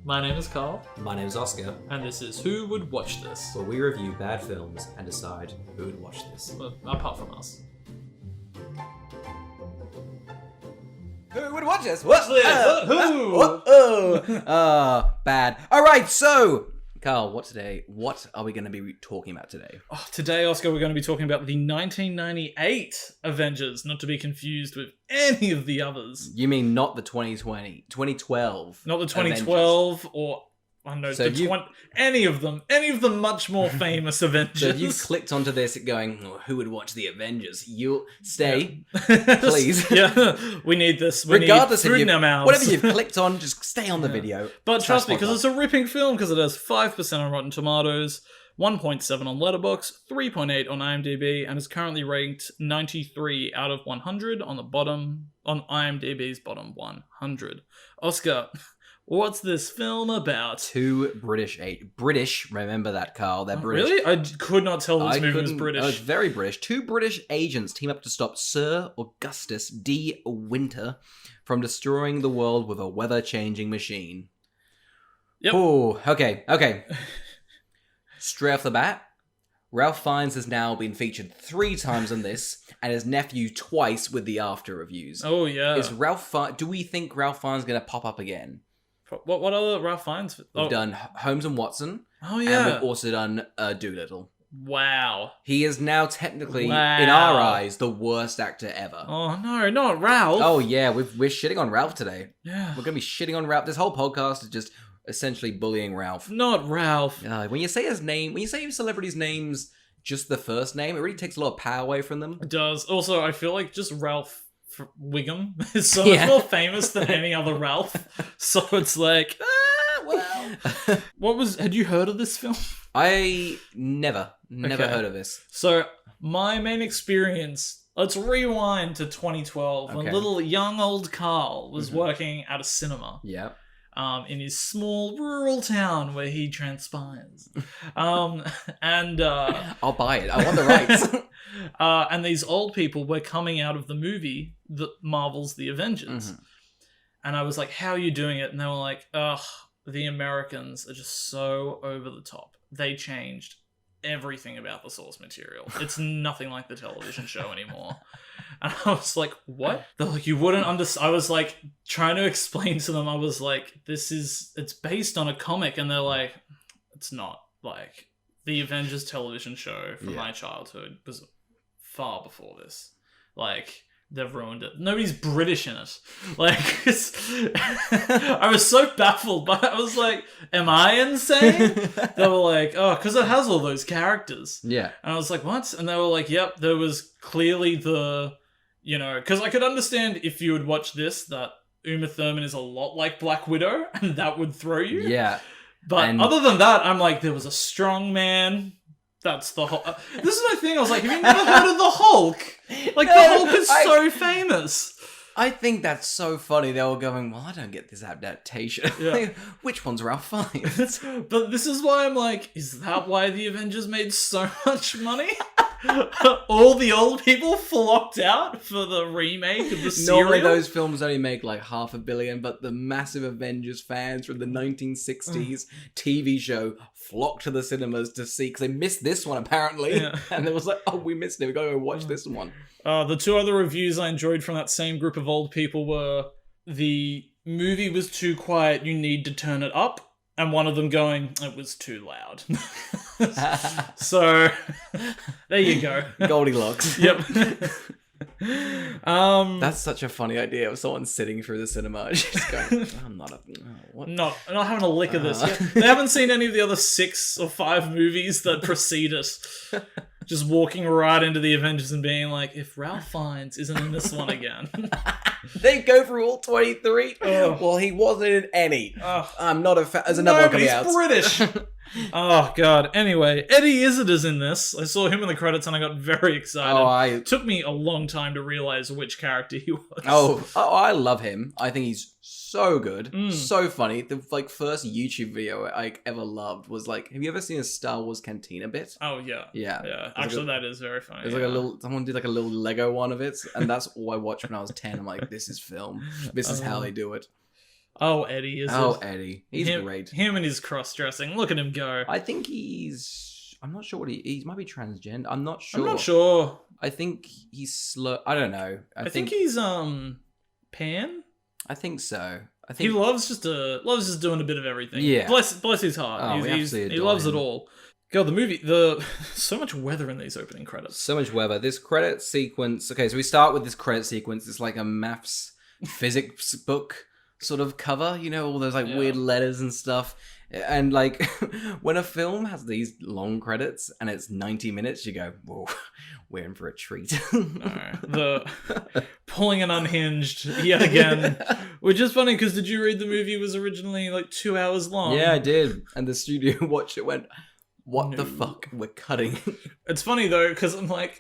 My name is Carl, My name's Oscar, and this is Who Would Watch This? where we review bad films and decide who would watch this. Well, apart from us. Who would watch this? What? Who? Bad. Alright, so, Carl, what are we going to be talking about today? Oh, today, Oscar, we're going to be talking about the 1998 Avengers, not to be confused with any of the others. You mean not the 2012? Not the 2012 or... I don't know, So any of them much more famous Avengers. So if you clicked onto this going, who would watch the Avengers? You'll stay, please. Yeah, we need this. Regardless need food in our mouths. whatever you've clicked on, just stay on the video. But trust me, because it's a ripping film, because it has 5% on Rotten Tomatoes, 1.7 on Letterboxd, 3.8 on IMDb, and is currently ranked 93 out of 100 on IMDb's bottom 100. Oscar, what's this film about? Two British, remember that, Carl, they're British. Really? I could not tell this movie was British. It's very British. Two British agents team up to stop Sir Augustus de Wynter from destroying the world with a weather-changing machine. Yep. Oh, okay. Straight off the bat, Ralph Fiennes has now been featured 3 times in this, and his nephew twice with the after reviews. Oh, yeah. Do we think Ralph Fiennes is going to pop up again? What other Ralph Fiennes? We've done Holmes and Watson. Oh, yeah. And we've also done Doolittle. Wow. He is now technically, in our eyes, the worst actor ever. Oh, no, not Ralph. Oh, yeah, we're shitting on Ralph today. Yeah. We're going to be shitting on Ralph. This whole podcast is just essentially bullying Ralph. Not Ralph. When you say his name, when you say celebrities' names, just the first name, it really takes a lot of power away from them. It does. Also, I feel like just Ralph Wiggum is so much more famous than any other Ralph. So it's like, well. Had you heard of this film? I never heard of this. So my main experience, let's rewind to 2012 when little young old Carl was working at a cinema. Yeah. In his small rural town where he transpires. I'll buy it. I want the rights. And these old people were coming out of the movie that Marvel's The Avengers. Mm-hmm. And I was like, how are you doing it? And they were like, ugh, the Americans are just so over the top. They changed everything about the source material. It's nothing like the television show anymore. And I was like, what? They're like, you wouldn't understand. I was like, trying to explain to them, I was like, it's based on a comic. And they're like, it's not. Like, the Avengers television show from my childhood was far before this. Like, they've ruined it. Nobody's British in it. Like, I was so baffled, but I was like, am I insane? They were like, oh, because it has all those characters. Yeah. And I was like, what? And they were like, yep, there was clearly because I could understand if you would watch this, that Uma Thurman is a lot like Black Widow, and that would throw you. Yeah. But other than that, I'm like, there was a strong man. That's the Hulk. This is my thing. I was like, have you never heard of the Hulk? Like, the Hulk is so famous. I think that's so funny. They were going, well, I don't get this adaptation. Yeah. Which one's Ralph Fiennes? But this is why I'm like, is that why the Avengers made so much money? All the old people flocked out for the remake of the serial. Normally those films only make like $500 million, but the massive Avengers fans from the 1960s TV show flocked to the cinemas to see, because they missed this one apparently. Yeah. And it was like, oh, we missed it. We gotta go watch this one. The 2 other reviews I enjoyed from that same group of old people were, the movie was too quiet, you need to turn it up. And one of them going, it was too loud. So, there you go. Goldilocks. Yep. That's such a funny idea of someone sitting through the cinema just going, I'm not having a lick of this. They haven't seen any of the other 6 or 5 movies that precede it. Just walking right into the Avengers and being like, if Ralph Fiennes isn't in this one again. They go through all 23. Oh. Well, he wasn't in any. I'm not a fan. There's another one coming out. He's British. Oh, God. Anyway, Eddie Izzard is in this. I saw him in the credits and I got very excited. It took me a long time to realize which character he was. Oh, I love him. I think he's so good. So funny. The first YouTube video I ever loved was like, have you ever seen a Star Wars Cantina bit? Oh, yeah. Yeah. Actually, that is very funny. There's someone did like a little Lego one of it, and that's all I watched when I was 10. I'm like, this is film. This is how they do it. Oh, Eddie is Eddie. He's great. Him and his cross-dressing. Look at him go. I think I'm not sure what he might be transgender. I'm not sure. I'm not sure. I think he's slow. I don't know. I think he's pan. I think so. I He think loves just doing a bit of everything. Yeah. Bless his heart. Oh, He loves it all. God, the movie, so much weather in these opening credits. So much weather. This credit sequence. Okay, so we start with this credit sequence. It's like a maths physics book sort of cover. You know, all those like weird letters and stuff. And like when a film has these long credits and it's 90 minutes, you go, whoa, we're in for a treat. The pulling an unhinged yet again, which is funny because did you read the movie was originally like 2 hours long? Yeah, I did. And the studio watched it, went, what the fuck? We're cutting. It's funny though because I'm like,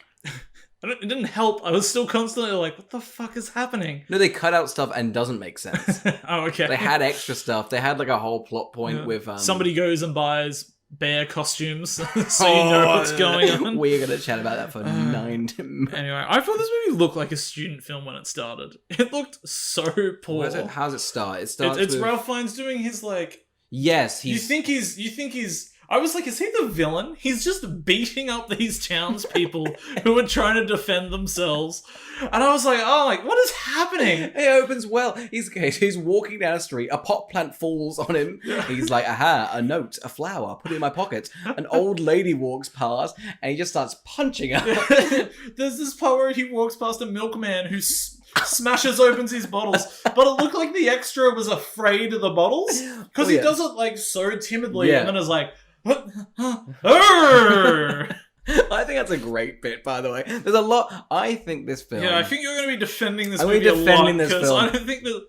it didn't help. I was still constantly like, what the fuck is happening? No, they cut out stuff and doesn't make sense. Oh, okay. They had extra stuff. They had like a whole plot point with... somebody goes and buys bear costumes so you know what's going on. We're going to chat about that for 9 minutes. Anyway, I thought this movie looked like a student film when it started. It looked so poor. How does it start? It's with... Ralph Fiennes doing his like... Yes, You think he's... I was like, is he the villain? He's just beating up these townspeople who are trying to defend themselves. And I was like, what is happening? It opens well. He's walking down a street. A pot plant falls on him. He's like, aha, a note, a flower, put it in my pocket. An old lady walks past and he just starts punching her. There's this part where he walks past a milkman who smashes open his bottles. But it looked like the extra was afraid of the bottles. Because he does it like so timidly and then is like, I think that's a great bit, by the way. There's a lot. I think this film. Yeah, I think you're going to be defending this movie a lot because I don't think that.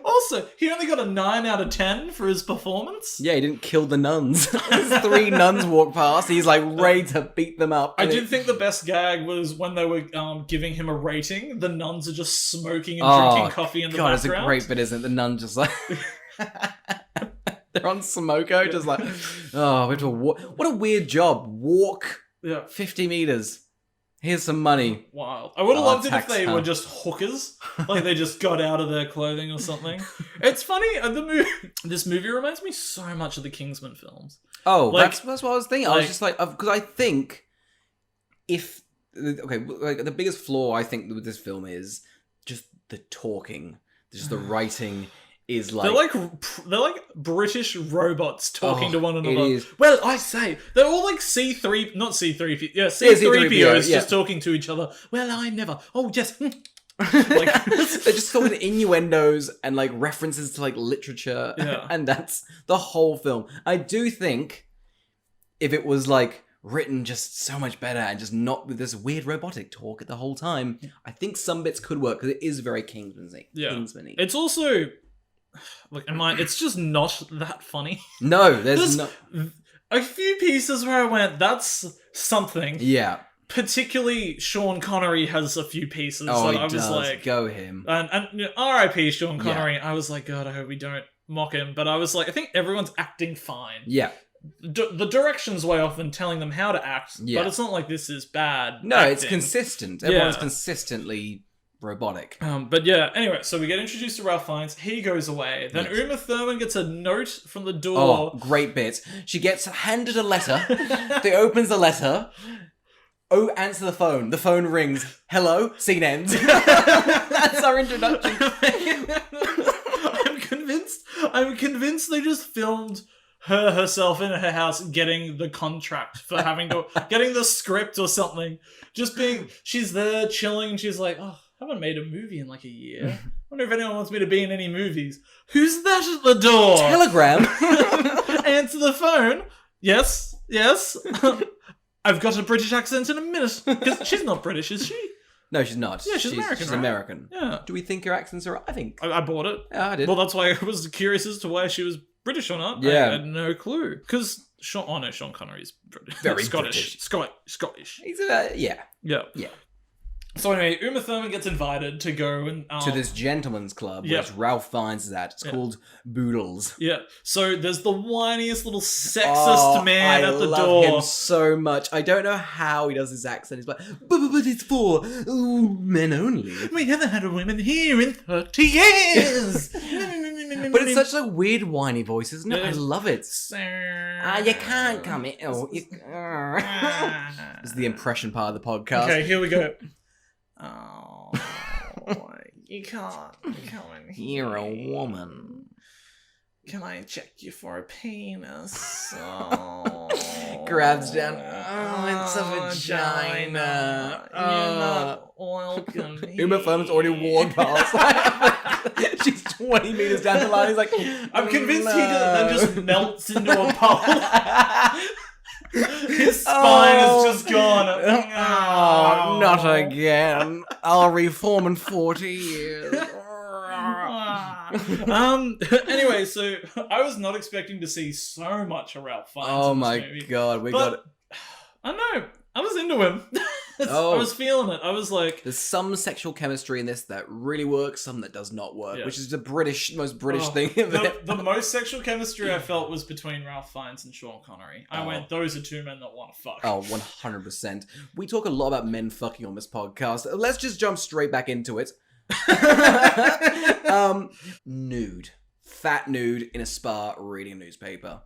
Also, he only got a 9 out of 10 for his performance. Yeah, he didn't kill the nuns. 3 nuns walk past. He's like ready to beat them up. I did think the best gag was when they were giving him a rating. The nuns are just smoking and drinking coffee in the background. God, it's a great bit, isn't it? The nun just like. They're on Smoko, just like, oh, we have to walk. What a weird job. Walk 50 meters. Here's some money. Wild. I would have loved it if they were just hookers. Like they just got out of their clothing or something. It's funny. This movie reminds me so much of the Kingsman films. Oh, like, that's what I was thinking. I was just like, because I think the biggest flaw I think with this film is just the talking, just the writing. Is like they're like British robots talking to one another. Well, I say they're all like C3POs just talking to each other. Well, I'm never. Oh yes. Like, they're just talking innuendos and like references to like literature, and that's the whole film. I do think if it was like written just so much better and just not with this weird robotic talk the whole time, I think some bits could work because it is very Kingsman-y. Kingsman-y. It's also. Look, it's just not that funny. No, there's not. A few pieces where I went, that's something. Yeah. Particularly, Sean Connery has a few pieces that I was like, go him. And R.I.P. Sean Connery. Yeah. I was like, God, I hope we don't mock him. But I was like, I think everyone's acting fine. Yeah. The direction's way off in telling them how to act. Yeah. But it's not like this is bad. No, acting. It's consistent. Everyone's consistently robotic. But yeah, anyway, so we get introduced to Ralph Fiennes. He goes away. Then Uma Thurman gets a note from the door. Oh, great bit. She gets handed a letter. They opens the letter. Oh, answer the phone. The phone rings. Hello? Scene ends. That's our introduction. I'm convinced they just filmed herself in her house getting the contract for getting the script or something. She's there chilling. She's like, oh, I haven't made a movie in like a year. I wonder if anyone wants me to be in any movies. Who's that at the door? Telegram. Answer the phone. Yes. I've got a British accent in a minute. Because she's not British, is she? No, she's not. Yeah, she's American. She's right? American. Yeah. Do we think her accents are? I think. I bought it. Yeah, I did. Well, that's why I was curious as to why she was British or not. Yeah. I had no clue. Because Sean Connery's British. Very Scottish. British. Scottish. He's Yeah. So anyway, Uma Thurman gets invited to go and to this gentleman's club, which Ralph Fiennes is at. It's called Boodles. Yeah. So there's the whiniest little sexist man at the door. I love him so much. I don't know how he does his accent. He's like, but it's for men only. We haven't had a woman here in 30 years. But it's such a weird whiny voice, isn't it? I love it. You can't come in. This is the impression part of the podcast. Okay, here we go. Oh, you can't come in here. You're a woman. Can I check you for a penis? Oh. Grabs down. Oh, it's a vagina. You're not welcome. Uma Thurman's already walked past. She's 20 meters down the line. He's like, I'm convinced he then just melts into a pole. His spine is just gone. Not again. I'll reform in 40 years. Anyway, so I was not expecting to see so much of Ralph Fiennes. Oh in this my movie. god, I know. I was into him. I was feeling it. I was like, there's some sexual chemistry in this that really works, some that does not work, which is the most British thing. The most sexual chemistry I felt was between Ralph Fiennes and Sean Connery. I went, those are two men that want to fuck. Oh, 100%. We talk a lot about men fucking on this podcast. Let's just jump straight back into it. Nude. Fat nude in a spa reading a newspaper.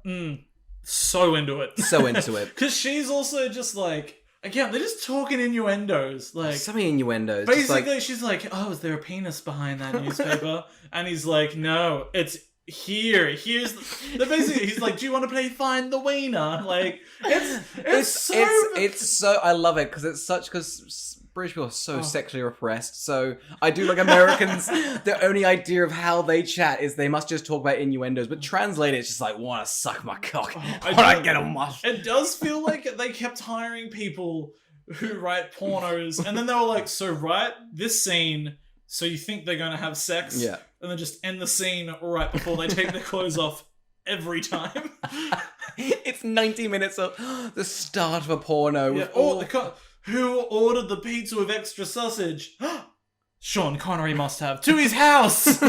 So into it. So into it. Because she's also just like, again, they're just talking innuendos. Like, so many innuendos. Basically, she's like, oh, is there a penis behind that newspaper? And he's like, no, it's here. Here's basically, he's like, do you want to play Find the Wiener? Like, it's so, I love it because it's such, because British people are so sexually repressed. So I do like Americans. The only idea of how they chat is they must just talk about innuendos. But translate it's just like, want to suck my cock. I get a mush. It does feel like they kept hiring people who write pornos, and then they were like, so write this scene so you think they're going to have sex, and then just end the scene right before they take their clothes off every time. It's 90 minutes of the start of a porno. Who ordered the pizza with extra sausage? Sean Connery must have. To his house!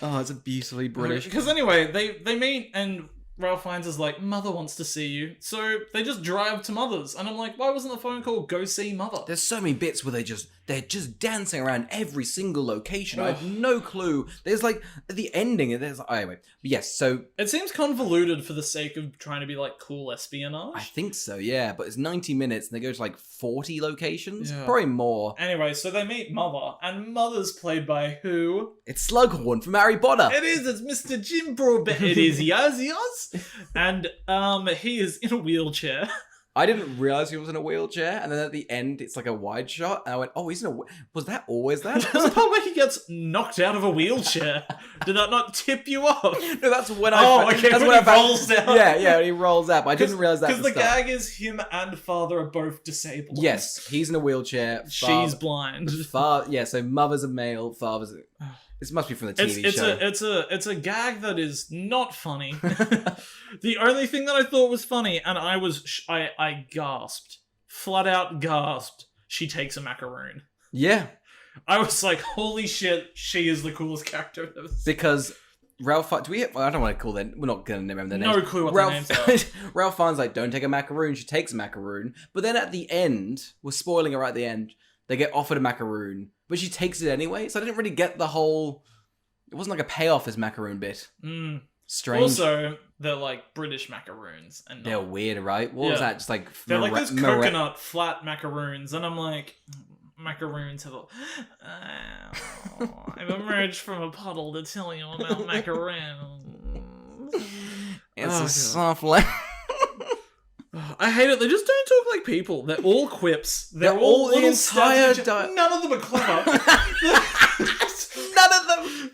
Oh, it's a beautifully British. Because anyway, they meet and Ralph Fiennes is like, Mother wants to see you. So they just drive to Mother's. And I'm like, why wasn't the phone call go see Mother? There's so many bits where they're just dancing around every single location. I have no clue. There's like, the ending, there's, anyway. But yes, so... It seems convoluted for the sake of trying to be like cool espionage. I think so, yeah. But it's 90 minutes and they go to like 40 locations? Yeah. Probably more. Anyway, so they meet Mother. And Mother's played by who? It's Slughorn from Harry Potter. It is, it's Mr. Jim Broadbent. It is Yaz. And he is in a wheelchair. I didn't realize he was in a wheelchair, and then at the end, it's like a wide shot, and I went, oh, he's in a... Was that always that? There's a part where he gets knocked out of a wheelchair. Did that not tip you off? No, that's when that's when he rolls down. Yeah, he rolls up. I didn't realize that because the gag is him and Father are both disabled. Yes, he's in a wheelchair. She's blind. So Mother's a male, Father's a... This must be from the TV show. It's a gag that is not funny. The only thing that I thought was funny, and I gasped, flat out gasped. She takes a macaroon. Yeah, I was like, holy shit, she is the coolest character I've ever seen. Because Ralph, I don't want to call them. We're not going to remember their names. No clue what their names are. Ralph Fiennes like, don't take a macaroon. She takes a macaroon, but then at the end, we're spoiling it right at the end. They get offered a macaroon, but she takes it anyway. So I didn't really get the whole... It wasn't like a payoff, this macaroon bit. Strange. Also, they're like British macaroons. And they're weird, right? What was that? Just like... They're like those coconut flat macaroons. And I'm like, macaroons have I've emerged from a puddle to tell you about macaroons. It's a soft language. I hate it. They just don't talk like people. They're all quips. They're all the entire... None of them are clever. None of them.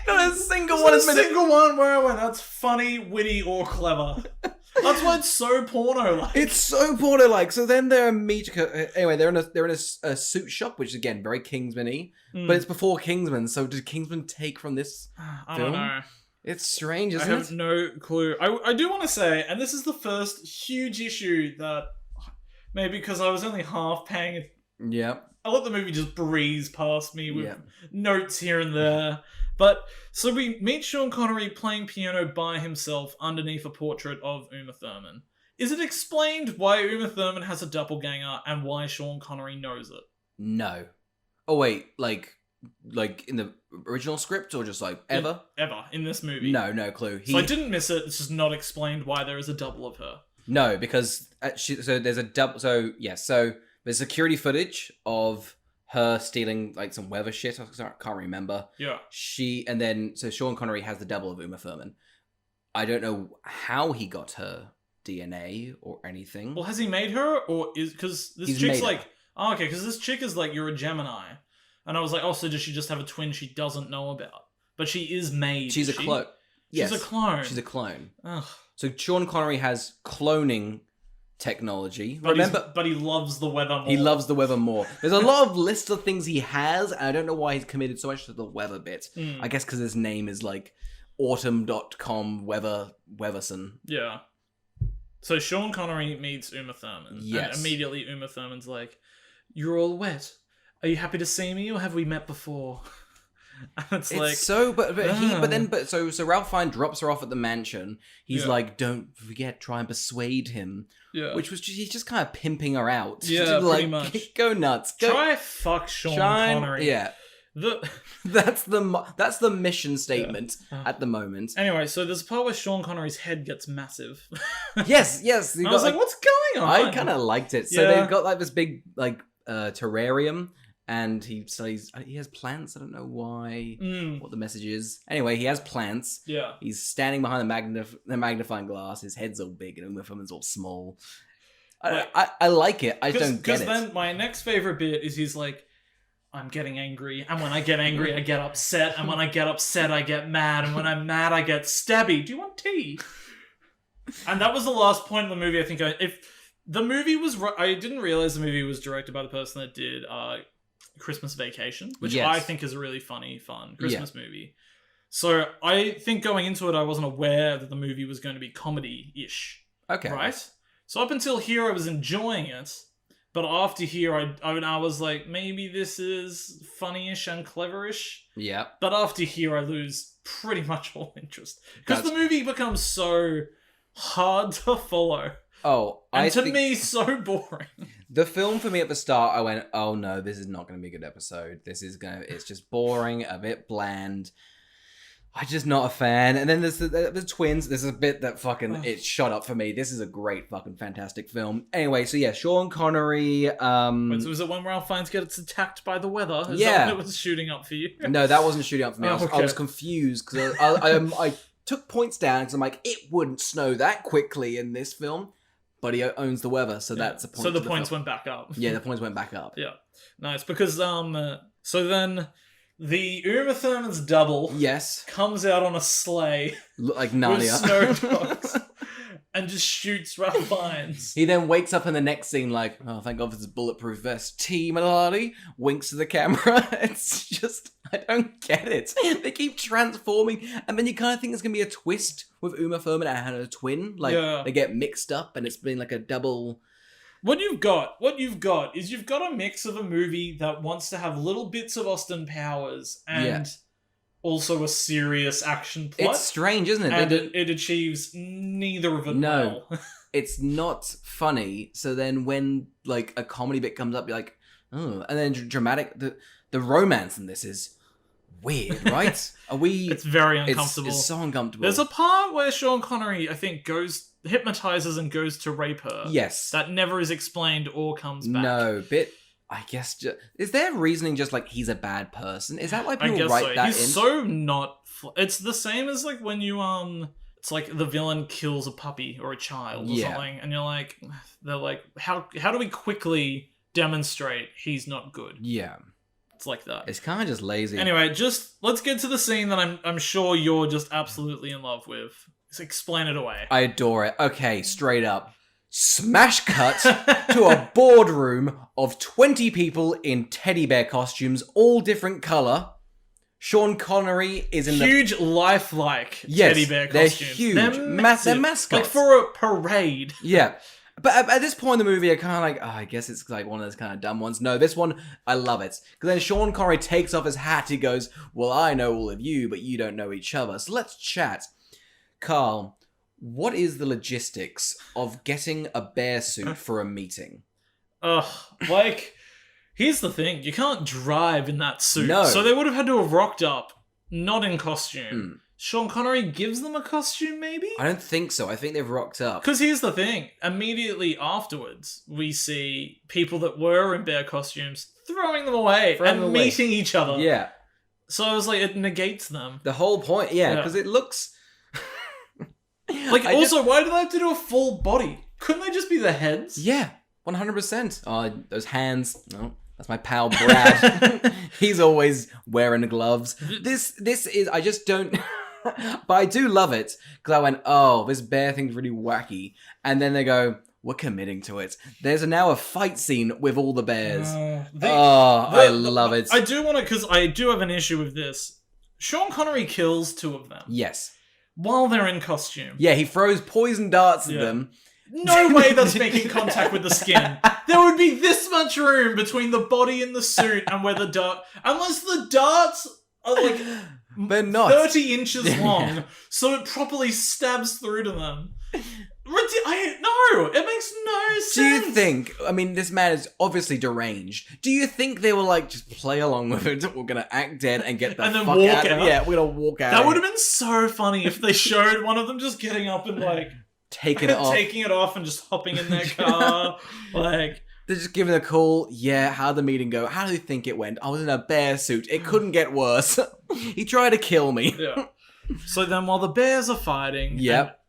Not a single one. Not a single one where I went, that's funny, witty, or clever. That's why it's so porno-like. It's so porno-like. So then they're anyway, they're in a suit shop, which is again very Kingsman-y, but it's before Kingsman. So did Kingsman take from this I don't know. It's strange, isn't it? I have no clue. I do want to say, and this is the first huge issue that maybe because I was only half paying. Yeah. I let the movie just breeze past me with notes here and there. But, so we meet Sean Connery playing piano by himself underneath a portrait of Uma Thurman. Is it explained why Uma Thurman has a doppelganger and why Sean Connery knows it? No. Oh, wait, like in the original script or just like ever? Ever, in this movie. No clue. So I didn't miss it, it's just not explained why there is a double of her. No, because so there's a double. So there's security footage of her stealing like some weather shit. I can't remember. Yeah. So Sean Connery has the double of Uma Thurman. I don't know how he got her DNA or anything. Well, has he made her, or is because this chick's like, oh, okay, because this chick is like, you're a Gemini, and I was like, oh, so does she just have a twin she doesn't know about? But she is made. She's a clone. Yes. She's a clone. She's a clone. Ugh. So Sean Connery has cloning technology. But he loves the weather more. He loves the weather more. There's a lot of list of things he has, and I don't know why he's committed so much to the weather bit. I guess because his name is like autumn.com Weatherson. Yeah. So Sean Connery meets Uma Thurman. Yes. And immediately Uma Thurman's like, "You're all wet. Are you happy to see me, or have we met before?" And it's like, so, but Ralph Fiennes drops her off at the mansion. He's like, "Don't forget, try and persuade him." Yeah, which was he's just kind of pimping her out. Yeah, like, pretty much. Go nuts. Try fuck Sean Connery. Yeah, that's the mission statement at the moment. Anyway, so there's a part where Sean Connery's head gets massive. yes. I was like, what's going on? I kind of liked it. So they've got like this big like terrarium. And he has plants. I don't know why, what the message is. Anyway, he has plants. Yeah. He's standing behind the magnifying glass. His head's all big and Uma Thurman's all small. I like it. I don't get it. Because then my next favorite bit is he's like, I'm getting angry. And when I get angry, I get upset. And when I get upset, I get mad. And when I'm mad, I get stabby. Do you want tea? And that was the last point in the movie. I think if the movie was... I didn't realize the movie was directed by the person that did... Christmas Vacation, which I think is a really fun Christmas movie. So I think going into it, I wasn't aware that the movie was going to be comedy-ish. Okay. Right? So up until here, I was enjoying it. But after here, I was like, maybe this is funny-ish and clever-ish. Yeah. But after here, I lose pretty much all interest. Because the movie becomes so hard to follow. Oh, and to me, so boring. The film for me at the start, I went, oh no, this is not going to be a good episode. It's just boring, a bit bland. I'm just not a fan. And then there's the twins. There's a bit that fucking, it shot up for me. This is a great fucking fantastic film. Anyway, so yeah, Sean Connery. Wait, so was it when Ralph Fiennes gets attacked by the weather? Is yeah. that when it was shooting up for you? No, that wasn't shooting up for me. I was confused because I took points down because I'm like, it wouldn't snow that quickly in this film. But he owns the weather, so that's a point. So the points went back up. Yeah, the points went back up. Yeah, nice. Because so then the Uma Thurman's double comes out on a sleigh, like Narnia, with snow dogs, and just shoots Ralph Fiennes. He then wakes up in the next scene like, oh, thank God for this bulletproof vest. T. Millardy winks to the camera. It's just, I don't get it. They keep transforming, and then you kind of think there's gonna be a twist with Uma Thurman and her twin. Like, they get mixed up, and it's been like a double... What you've got is you've got a mix of a movie that wants to have little bits of Austin Powers and also a serious action plot. It's strange, isn't it? And it achieves neither of them well. It's not funny, so then when like a comedy bit comes up, you're like, oh, and then dramatic... The romance in this is... weird, right? It's very uncomfortable. It's so uncomfortable. There's a part where Sean Connery, I think, hypnotizes and goes to rape her. Yes. That never is explained or comes back. No, I guess is there reasoning just like he's a bad person? Is that why people write that in? He's so not... It's the same as like when you, it's like the villain kills a puppy or a child or something, and they're like, how do we quickly demonstrate he's not good? Yeah. It's like that. It's kind of just lazy. Anyway, let's get to the scene that I'm sure you're just absolutely in love with. Just explain it away. I adore it. Okay, straight up. Smash cut to a boardroom of 20 people in teddy bear costumes, all different colour. Sean Connery is in huge, lifelike teddy bear costumes. They're huge. They're massive. They're mascots. Like for a parade. Yeah. But at this point in the movie, I kind of like, I guess it's like one of those kind of dumb ones. No, this one, I love it. Because then Sean Connery takes off his hat. He goes, well, I know all of you, but you don't know each other. So let's chat. Carl, what is the logistics of getting a bear suit for a meeting? Like, here's the thing. You can't drive in that suit. No. So they would have had to have rocked up, not in costume. Sean Connery gives them a costume, maybe? I don't think so. I think they've rocked up. Because here's the thing. Immediately afterwards, we see people that were in bear costumes throwing them away and meeting each other. Yeah. So I was like, it negates them. The whole point, yeah, because it looks... Like, why do they have to do a full body? Couldn't they just be the heads? Yeah, 100%. Oh, those hands. No, that's my pal Brad. He's always wearing the gloves. This is... I just don't... But I do love it, because I went, oh, this bear thing's really wacky. And then they go, we're committing to it. There's now a fight scene with all the bears. I love it. I do want to, because I do have an issue with this. Sean Connery kills 2 of them. Yes. While they're in costume. Yeah, he throws poison darts at them. No way that's making contact with the skin. There would be this much room between the body and the suit and where the dart... Unless the darts are like... They're not 30 inches long, so it properly stabs through to them. No, it makes no sense. Do you think, I mean, this man is obviously deranged. Do you think they were like, just play along with it, we're gonna act dead and get the fuck out? Yeah, we're gonna walk out. That would have been so funny if they showed one of them just getting up and like... taking it off and just hopping in their car. Like... They're just giving a call. Yeah, how'd the meeting go? How do you think it went? I was in a bear suit. It couldn't get worse. He tried to kill me. Yeah. So then while the bears are fighting,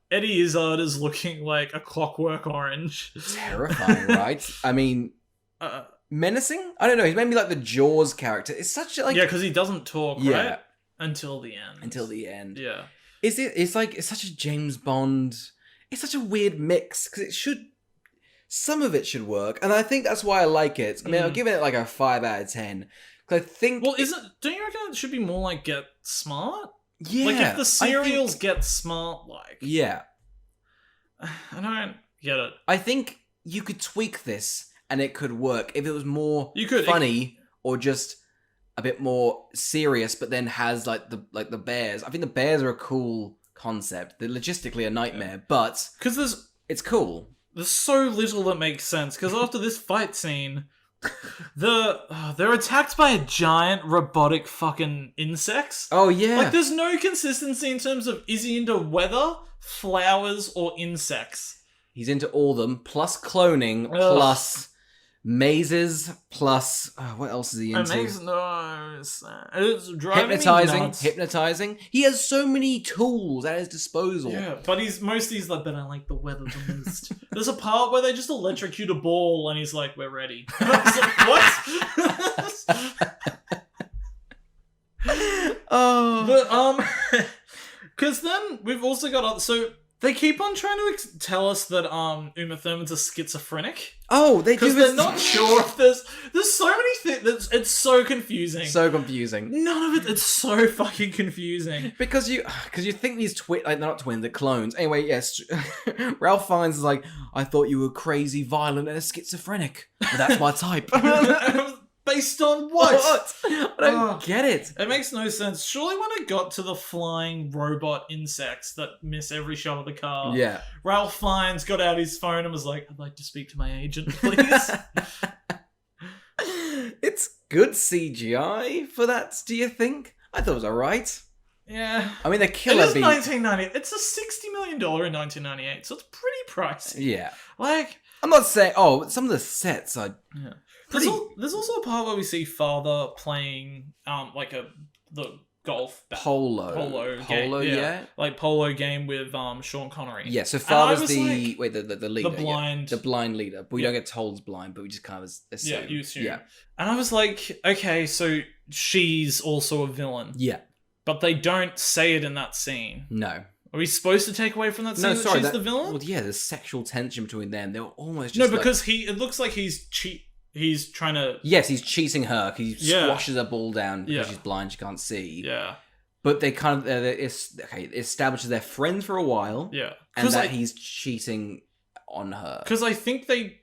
Eddie Izzard is looking like a Clockwork Orange. Terrifying, right? I mean, menacing? I don't know. He's maybe like the Jaws character. It's such a, like... Yeah, because he doesn't talk, right? Until the end. Yeah. It's such a James Bond... It's such a weird mix, because it should... Some of it should work, and I think that's why I like it. I mean, I'll give it like a 5 out of 10. Because I think... Well, don't you reckon it should be more like Get Smart? Yeah. Like if the serials Get Smart, like... Yeah. I don't get it. I think you could tweak this, and it could work if it was more funny, or just a bit more serious, but then has like the bears. I think the bears are a cool concept. They're logistically a nightmare, but... Because it's cool. There's so little that makes sense, because after this fight scene, they're attacked by a giant robotic fucking insects. Oh, yeah. Like, there's no consistency in terms of, is he into weather, flowers, or insects? He's into all of them, plus cloning, plus mazes, plus... what else is he into? It's driving me nuts. Hypnotizing. He has so many tools at his disposal. Yeah, but he's like, but I like the weather the most. There's a part where they just electrocute a ball and he's like, we're ready. And I was like, what? Oh. But, because then we've also got... So... They keep on trying to tell us that Uma Thurman's a schizophrenic. Oh, they do. Because they're not sure if there's so many things. It's so confusing. So confusing. None of it. It's so fucking confusing. Because you think these they're not twins, they're clones. Anyway, yes, Ralph Fiennes is like, I thought you were crazy, violent, and a schizophrenic. But that's my type. Based on what? I don't get it. It makes no sense. Surely when it got to the flying robot insects that miss every shot of the car, Ralph Fiennes got out his phone and was like, I'd like to speak to my agent, please. It's good CGI for that, do you think? I thought it was alright. Yeah. I mean, the killer beat... It's 1998. It's a $60 million in 1998, so it's pretty pricey. Yeah. Like... I'm not saying... Oh, some of the sets are... Yeah. There's also a part where we see Father playing the golf polo game. Yeah. Like polo game with Sean Connery. Yeah, so Father's the leader. The blind leader. But we don't get told he's blind, but we just kind of assume. Yeah, you assume. Yeah. And I was like, okay, so she's also a villain. Yeah. But they don't say it in that scene. No. Are we supposed to take away from that scene that she's the villain? Well, yeah, there's sexual tension between them. They were almost just because it looks like he's trying to... Yes, he's cheating her. He squashes her ball down because she's blind, she can't see. Yeah. But they kind of... it establishes they're friends for a while. Yeah. And that he's cheating on her. Because I think they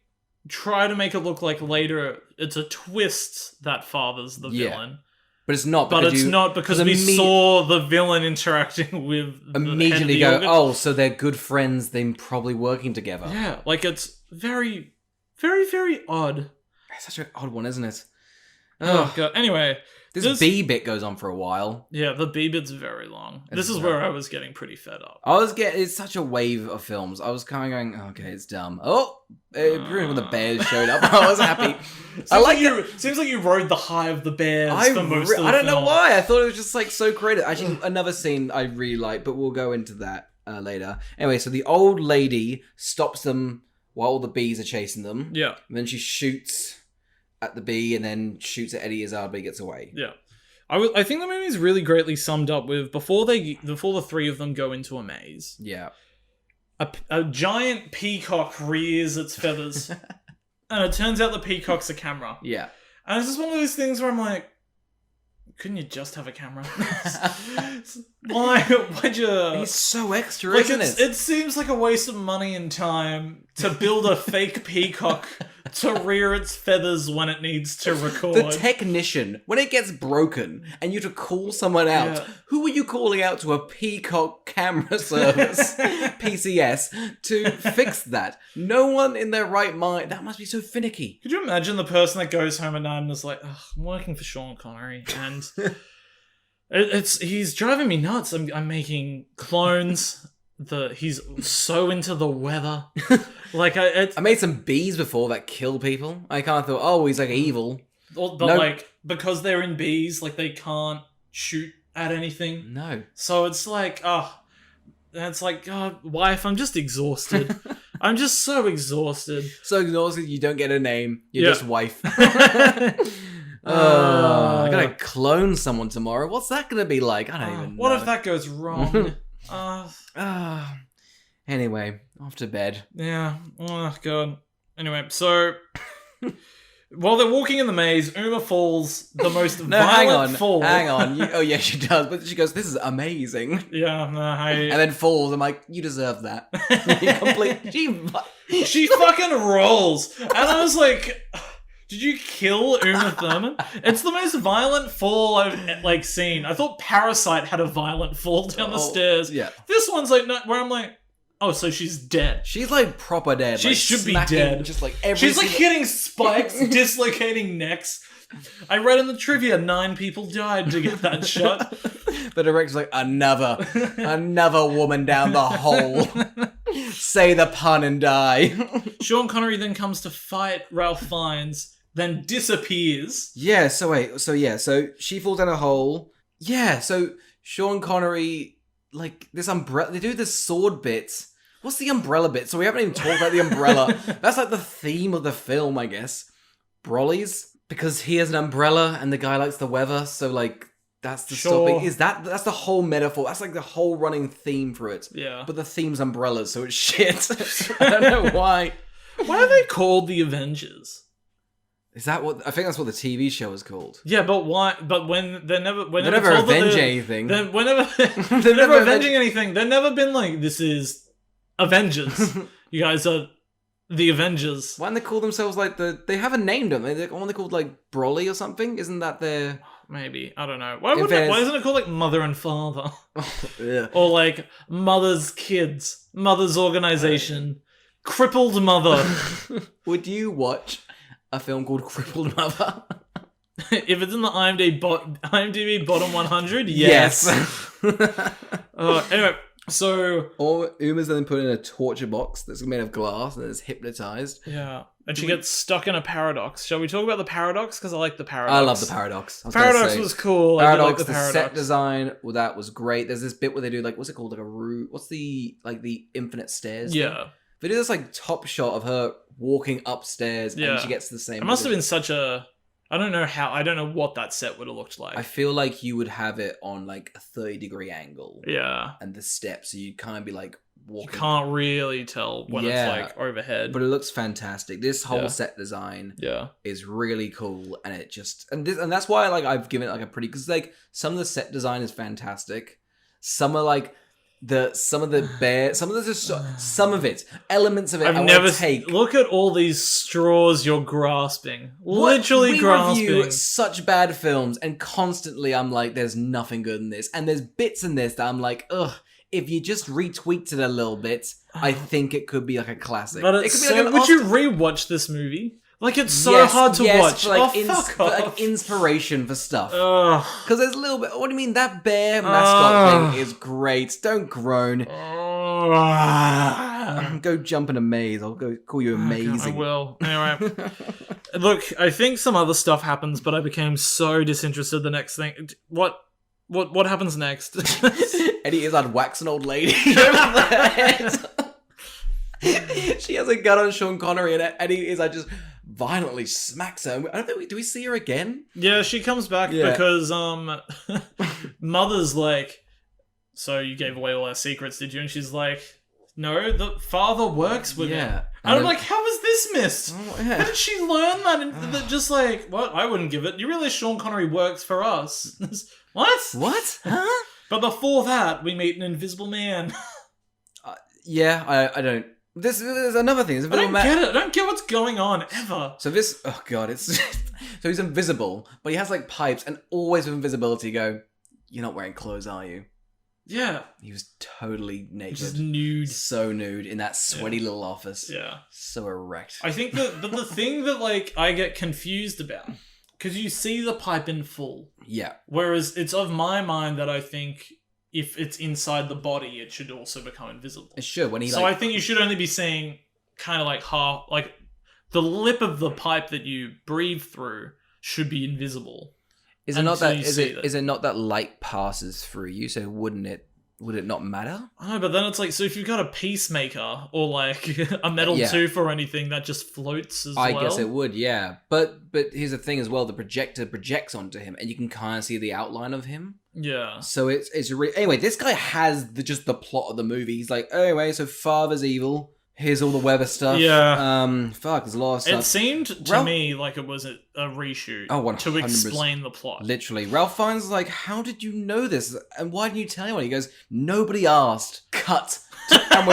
try to make it look like later it's a twist that father's the villain. But it's not. But it's not because we saw the villain interacting with immediately the head of go, the oh, so they're good friends, they're probably working together. Yeah, like it's very, very, very odd. It's such an odd one, isn't it? Oh, God. Anyway. This B bit goes on for a while. Yeah, the B bit's very long. This is where I was getting pretty fed up. It's such a wave of films. I was kind of going, okay, it's dumb. Oh, when the bears showed up, I was happy. Seems like you rode the high of the bears for most of the film. I don't know why. I thought it was just like so creative. Actually, another scene I really like, but we'll go into that later. Anyway, so the old lady stops them while the bees are chasing them. Yeah. And then she shoots at the bee and then shoots at Eddie as our bee gets away. Yeah. I think the movie's really greatly summed up with before the three of them go into a maze. Yeah. A giant peacock rears its feathers and it turns out the peacock's a camera. Yeah. And it's just one of those things where I'm like, couldn't you just have a camera? Why'd you... He's so extra, isn't it? It seems like a waste of money and time to build a fake peacock to rear its feathers when it needs to record. The technician, when it gets broken and you have to call someone out, who are you calling out to a peacock camera service, PCS, to fix that? No one in their right mind. That must be so finicky. Could you imagine the person that goes home at night and is like, I'm working for Sean Connery and he's driving me nuts. I'm making clones. He's so into the weather. Like I made some bees before that kill people. I kind of thought, oh, he's like evil. But like because they're in bees, like they can't shoot at anything. No. So it's like, wife, I'm just exhausted. I'm just so exhausted. So exhausted you don't get a name. You're just wife. I gotta clone someone tomorrow. What's that gonna be like? I don't even know. What if that goes wrong? Anyway, off to bed. Yeah. Oh, God. Anyway, so... while they're walking in the maze, Uma falls the most violent fall. Hang on. Oh, yeah, she does. But she goes, this is amazing. Yeah, and then falls. I'm like, you deserve that. She fucking rolls. And I was like... Did you kill Uma Thurman? It's the most violent fall I've seen. I thought Parasite had a violent fall down the stairs. Yeah. This one's like where I'm like, oh, so she's dead. She's like proper dead. She should be dead. Just like she's like hitting spikes, dislocating necks. I read in the trivia 9 people died to get that shot. The director's like, another woman down the hole. Say the pun and die. Sean Connery then comes to fight Ralph Fiennes, then disappears. Yeah, so she falls down a hole. Yeah, so Sean Connery, like, this umbrella, they do this sword bit. What's the umbrella bit? So we haven't even talked about the umbrella. That's like the theme of the film, I guess. Brollies, because he has an umbrella and the guy likes the weather, so like, that's the stopping. That's the whole metaphor. That's like the whole running theme for it. Yeah. But the theme's umbrellas, so it's shit. I don't know why. Why are they called the Avengers? Is that what I think that's what the TV show is called? Yeah, but why? But when they're never avenging anything. Then whenever they're never avenging anything. They've never been like, this is Avengers. You guys are the Avengers. Why don't they call themselves like they have a name, don't they? They're called like Broly or something. Isn't that their? Maybe. I don't know. Why isn't it called like Mother and Father? Yeah. Or like Mother's Kids, Mother's Organization, Crippled Mother. Would you watch a film called Crippled Mother? If it's in the IMDb bottom 100, yes. Anyway, so... Or Uma's then put in a torture box that's made of glass and is hypnotized. Yeah. And she gets stuck in a paradox. Shall we talk about the paradox? Because I like the paradox. I love the paradox. Paradox was cool. Paradox, I did like the paradox. Set design, well, that was great. There's this bit where they do like, what's it called? Like a route. What's the infinite stairs? Yeah. Thing? They do this like top shot of her walking upstairs and she gets to the same... It must have been such a... I don't know what that set would have looked like. I feel like you would have it on like a 30-degree angle. Yeah. And the steps, so you'd kind of be like walking. You can't really tell when it's like overhead. But it looks fantastic. This whole set design is really cool, and it just and that's why like I've given it like a pretty, because like some of the set design is fantastic. Some are like some of it, elements of it. I've never look at all these straws you're grasping. Literally grasping. We review such bad films, and constantly I'm like, there's nothing good in this, and there's bits in this that I'm like, ugh. If you just retweaked it a little bit, I think it could be like a classic. But it could be like would you rewatch this movie? Like, it's so hard to watch. For like, fuck off. For like inspiration for stuff. Because there's a little bit... What do you mean? That bear mascot thing is great. Don't groan. Go jump in a maze. I'll go call you amazing. God, I will. Anyway. Look, I think some other stuff happens, but I became so disinterested the next thing. What happens next? Eddie Izzard whacks an old lady. She has a gun on Sean Connery, and Eddie Izzard just violently smacks her. I don't think do we see her again? Yeah, she comes back because Mother's like, so you gave away all our secrets, did you? And she's like, no, the father works with him. And I'm like, how was this missed? How did she learn that? That just like, what? I wouldn't give it. You realize Sean Connery works for us? What? What? Huh? But before that, we meet an invisible man. I don't. There's another thing. I don't get it. I don't get what's going on ever. So this, oh god, it's so he's invisible, but he has like pipes, and always with invisibility, go, you're not wearing clothes, are you? Yeah. He was totally naked, just nude, so nude in that sweaty little office. Yeah, so erect. I think that, but the thing that like I get confused about, because you see the pipe in full. Yeah. Whereas it's of my mind that I think, if it's inside the body, it should also become invisible. It should. When he I think you should only be seeing kind of like half, like the lip of the pipe that you breathe through should be invisible. Is it not that? Is it not that light passes through you? So would it not matter? I know, but then it's like, so if you've got a peacemaker or like a metal tooth or anything, that just floats as well. I guess it would, yeah. But here's the thing as well: the projector projects onto him, and you can kind of see the outline of him. Yeah. So it's anyway. This guy has just the plot of the movie. He's like, anyway, so father's evil. Here's all the weather stuff. Yeah. There's a lot of stuff. It seemed to me like it was a reshoot. Oh, 100%. To explain the plot. Literally. Ralph Fiennes like, how did you know this? And why didn't you tell anyone? He goes, nobody asked. Cut. And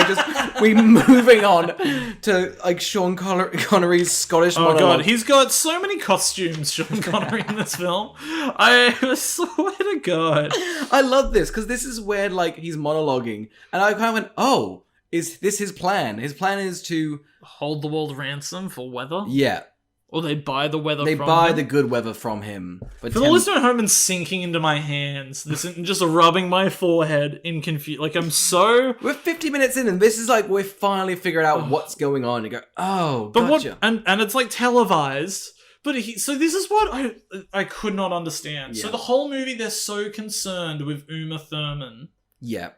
we're moving on to like Sean Connery's Scottish monologue. Oh god, he's got so many costumes, Sean Connery, in this film. I swear to God. I love this, because this is where like he's monologuing. And I kind of went, oh, is this his plan? His plan is to hold the world ransom for weather? Yeah. Or they buy the weather from him? They buy the good weather from him. For the listener at home and sinking into my hands, this is just rubbing my forehead in confusion. Like, I'm so... We're 50 minutes in, and this is like, we're finally figuring out what's going on. You go, oh, but gotcha. And it's like televised. But so this is what I could not understand. Yeah. So the whole movie, they're so concerned with Uma Thurman. Yeah.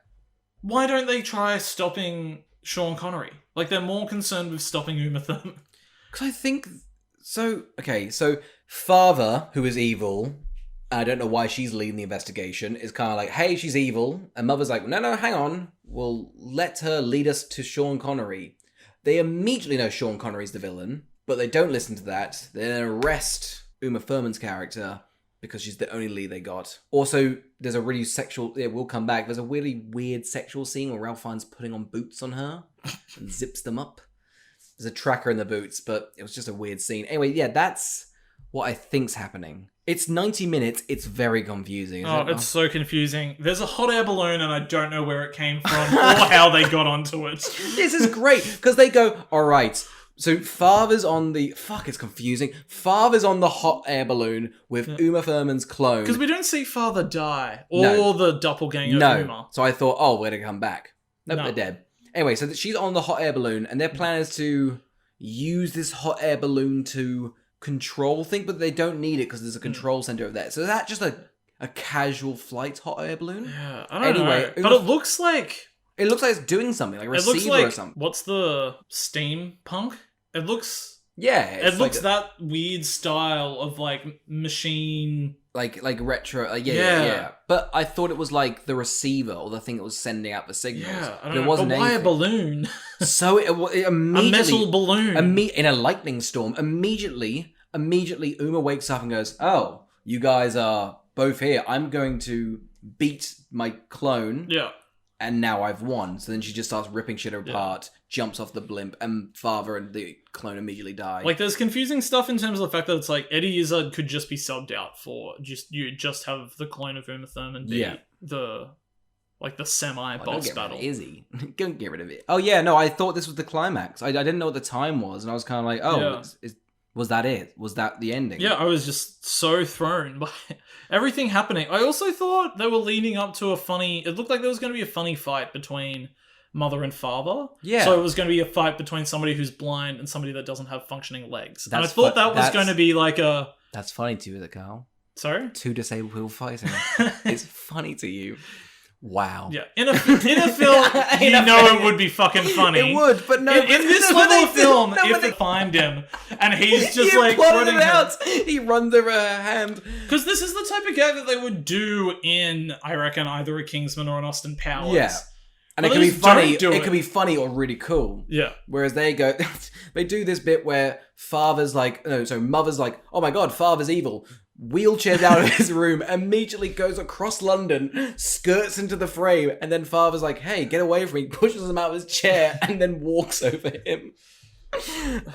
Why don't they try stopping Sean Connery? Like, they're more concerned with stopping Uma Thurman. Because I think... So father, who is evil, I don't know why she's leading the investigation, is kind of like, hey, she's evil. And mother's like, no, hang on. We'll let her lead us to Sean Connery. They immediately know Sean Connery's the villain, but they don't listen to that. They then arrest Uma Thurman's character because she's the only lead they got. Also, there's a really sexual... Yeah, we'll come back. There's a really weird sexual scene where Ralph Fiennes putting on boots on her and zips them up. There's a tracker in the boots, but it was just a weird scene. Anyway, yeah, that's what I think's happening. It's 90 minutes. It's very confusing. It's so confusing. There's a hot air balloon, and I don't know where it came from or how they got onto it. This is great, because they go, all right, so father's on the... Fuck, it's confusing. Father's on the hot air balloon with Uma Thurman's clone. Because we don't see father die, or the doppelganger Uma. So I thought, oh, we're going to come back. Nope, they're dead. Anyway, so she's on the hot air balloon, and their plan is to use this hot air balloon to control things, but they don't need it because there's a control center over there. So is that just a casual flight hot air balloon? Yeah, I don't know. But it looks like... It looks like it's doing something, like a receiver or something. What's the steampunk? It looks... Yeah. It looks that weird style of, like, machine... Like retro, yeah. But I thought it was like the receiver or the thing that was sending out the signals. Yeah, I don't know. It wasn't but why anything. A balloon? So it immediately... A metal balloon. In a lightning storm. Immediately, Uma wakes up and goes, oh, you guys are both here. I'm going to beat my clone. Yeah. and now I've won. So then she just starts ripping shit apart, jumps off the blimp, and Father and the clone immediately die. Like, there's confusing stuff in terms of the fact that it's like Eddie Izzard could just be subbed out for you just have the clone of Uma Thurman be the semi-boss battle. Izzy. Don't get rid of it. Oh yeah, no, I thought this was the climax. I didn't know what the time was, and I was kind of like, was that it? Was that the ending? Yeah, I was just so thrown by everything happening. I also thought they were leading up to it looked like there was going to be a funny fight between mother and father. Yeah. So it was going to be a fight between somebody who's blind and somebody that doesn't have functioning legs. And I thought that was going to be like a... That's funny to you, is it, Carl? Sorry? Two disabled people fighting. It's funny to you. Wow. Yeah. In a film, it would be fucking funny. It would, but no. In this little film, if they find him and he's just like running out, he runs over her hand. Because this is the type of guy that they would do in, I reckon, either a Kingsman or an Austin Powers. Yeah. And it can be funny. It can be funny or really cool. Yeah. Whereas they do this bit where mother's like, oh my god, father's evil. Wheelchairs out of his room, immediately goes across London, skirts into the frame, and then father's like, hey, get away from me, pushes him out of his chair, and then walks over him.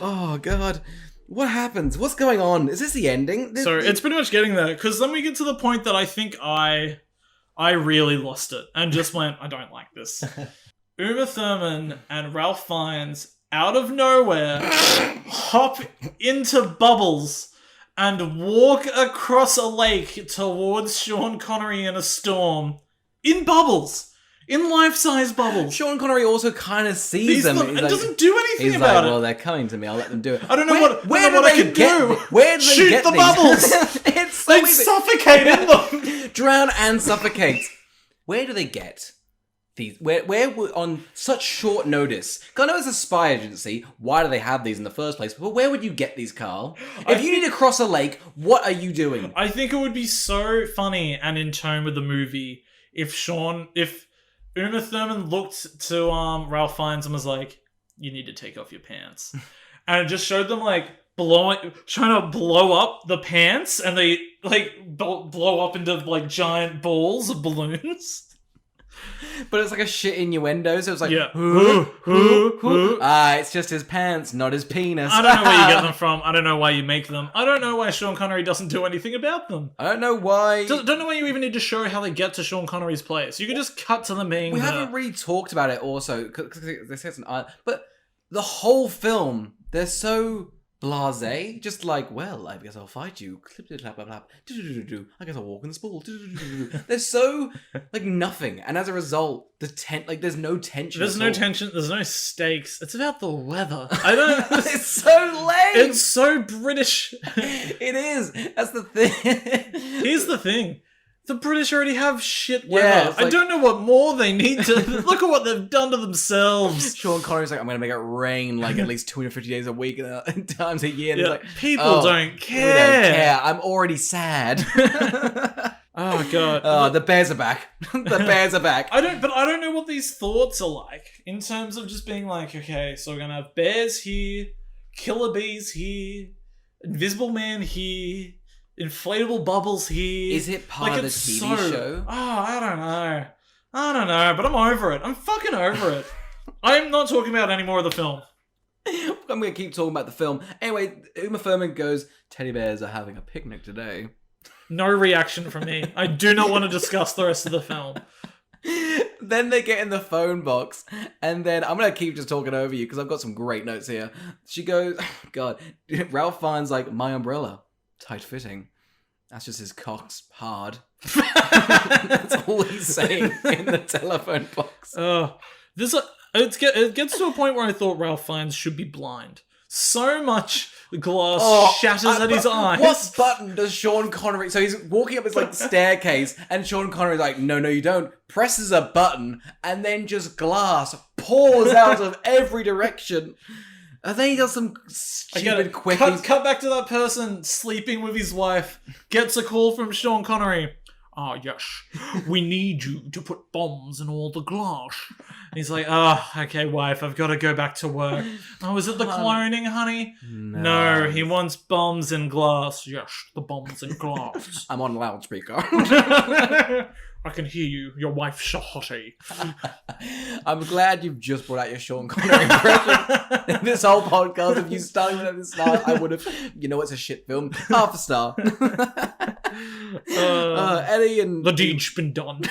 Oh, God. What happens? What's going on? Is this the ending? So it's pretty much getting there, because then we get to the point that I think I really lost it, and just went, I don't like this. Uma Thurman and Ralph Fiennes, out of nowhere, hop into bubbles and walk across a lake towards Sean Connery in a storm. In bubbles. In life-size bubbles. Sean Connery also kind of sees them and doesn't do anything about it. Well, they're coming to me. I'll let them do it. I don't know what I can do. Where do they shoot get the these? Bubbles. They'd suffocate in them. Drown and suffocate. Where do they get these? Where on such short notice? 'Cause I know it's a spy agency. Why do they have these in the first place? But where would you get these, Carl? If you need to cross a lake, what are you doing? I think it would be so funny and in tone with the movie if Uma Thurman looked to Ralph Fiennes and was like, "You need to take off your pants," and it just showed them like trying to blow up the pants, and they like blow up into like giant balls of balloons. But it's like a shit innuendo, so it's like, it's just his pants, not his penis. I don't know where you get them from. I don't know why you make them. I don't know why Sean Connery doesn't do anything about them. I don't know why. Don't know why you even need to show how they get to Sean Connery's place. You could just cut to them being We haven't really talked about it also, because they say it's an art, but the whole film, they're so blasé, just like, well, I guess I'll fight you. Clip, clap, clap, clap. I guess I'll walk in the spool. They're so like nothing, and as a result, there's no tension. There's no tension. There's no stakes. It's about the weather. I don't. It's so lame. It's so British. It is. That's the thing. Here's the thing. The British already have shit weather. Yeah, I don't know what more they need to... Look at what they've done to themselves. Sean Connery's like, I'm going to make it rain like at least 250 days a week times a year. And yeah, like, people don't care. We don't care. I'm already sad. Oh, God. The bears are back. The bears are back. I don't know what these thoughts are like in terms of just being like, okay, so we're going to have bears here, killer bees here, Invisible Man here, inflatable bubbles here. Is it part of the TV show? Oh, I don't know, but I'm over it. I'm fucking over it. I'm not talking about any more of the film. I'm going to keep talking about the film. Anyway, Uma Thurman goes, teddy bears are having a picnic today. No reaction from me. I do not want to discuss the rest of the film. Then they get in the phone box, and then I'm going to keep just talking over you because I've got some great notes here. She goes, God, Ralph Fiennes like, my umbrella. Tight fitting. That's just his cock's hard. That's all he's saying in the telephone box. It gets to a point where I thought Ralph Fiennes should be blind. So much glass shatters at his eyes. What button does Sean Connery... So he's walking up this staircase, and Sean Connery's like, no, you don't. Presses a button, and then just glass pours out of every direction. And then he does some stupid quick... Cut back to that person sleeping with his wife. Gets a call from Sean Connery. Oh, yes. We need you to put bombs in all the glass. And he's like, okay, wife, I've got to go back to work. Oh, is it the cloning, honey? No, he wants bombs in glass. Yes, the bombs in glass. I'm on loudspeaker. I can hear you. Your wife's shotty. I'm glad you've just brought out your Sean Connery impression. This whole podcast, if you started with it at the start, I would have, it's a shit film. Half a star. Eddie and... The deed's been done.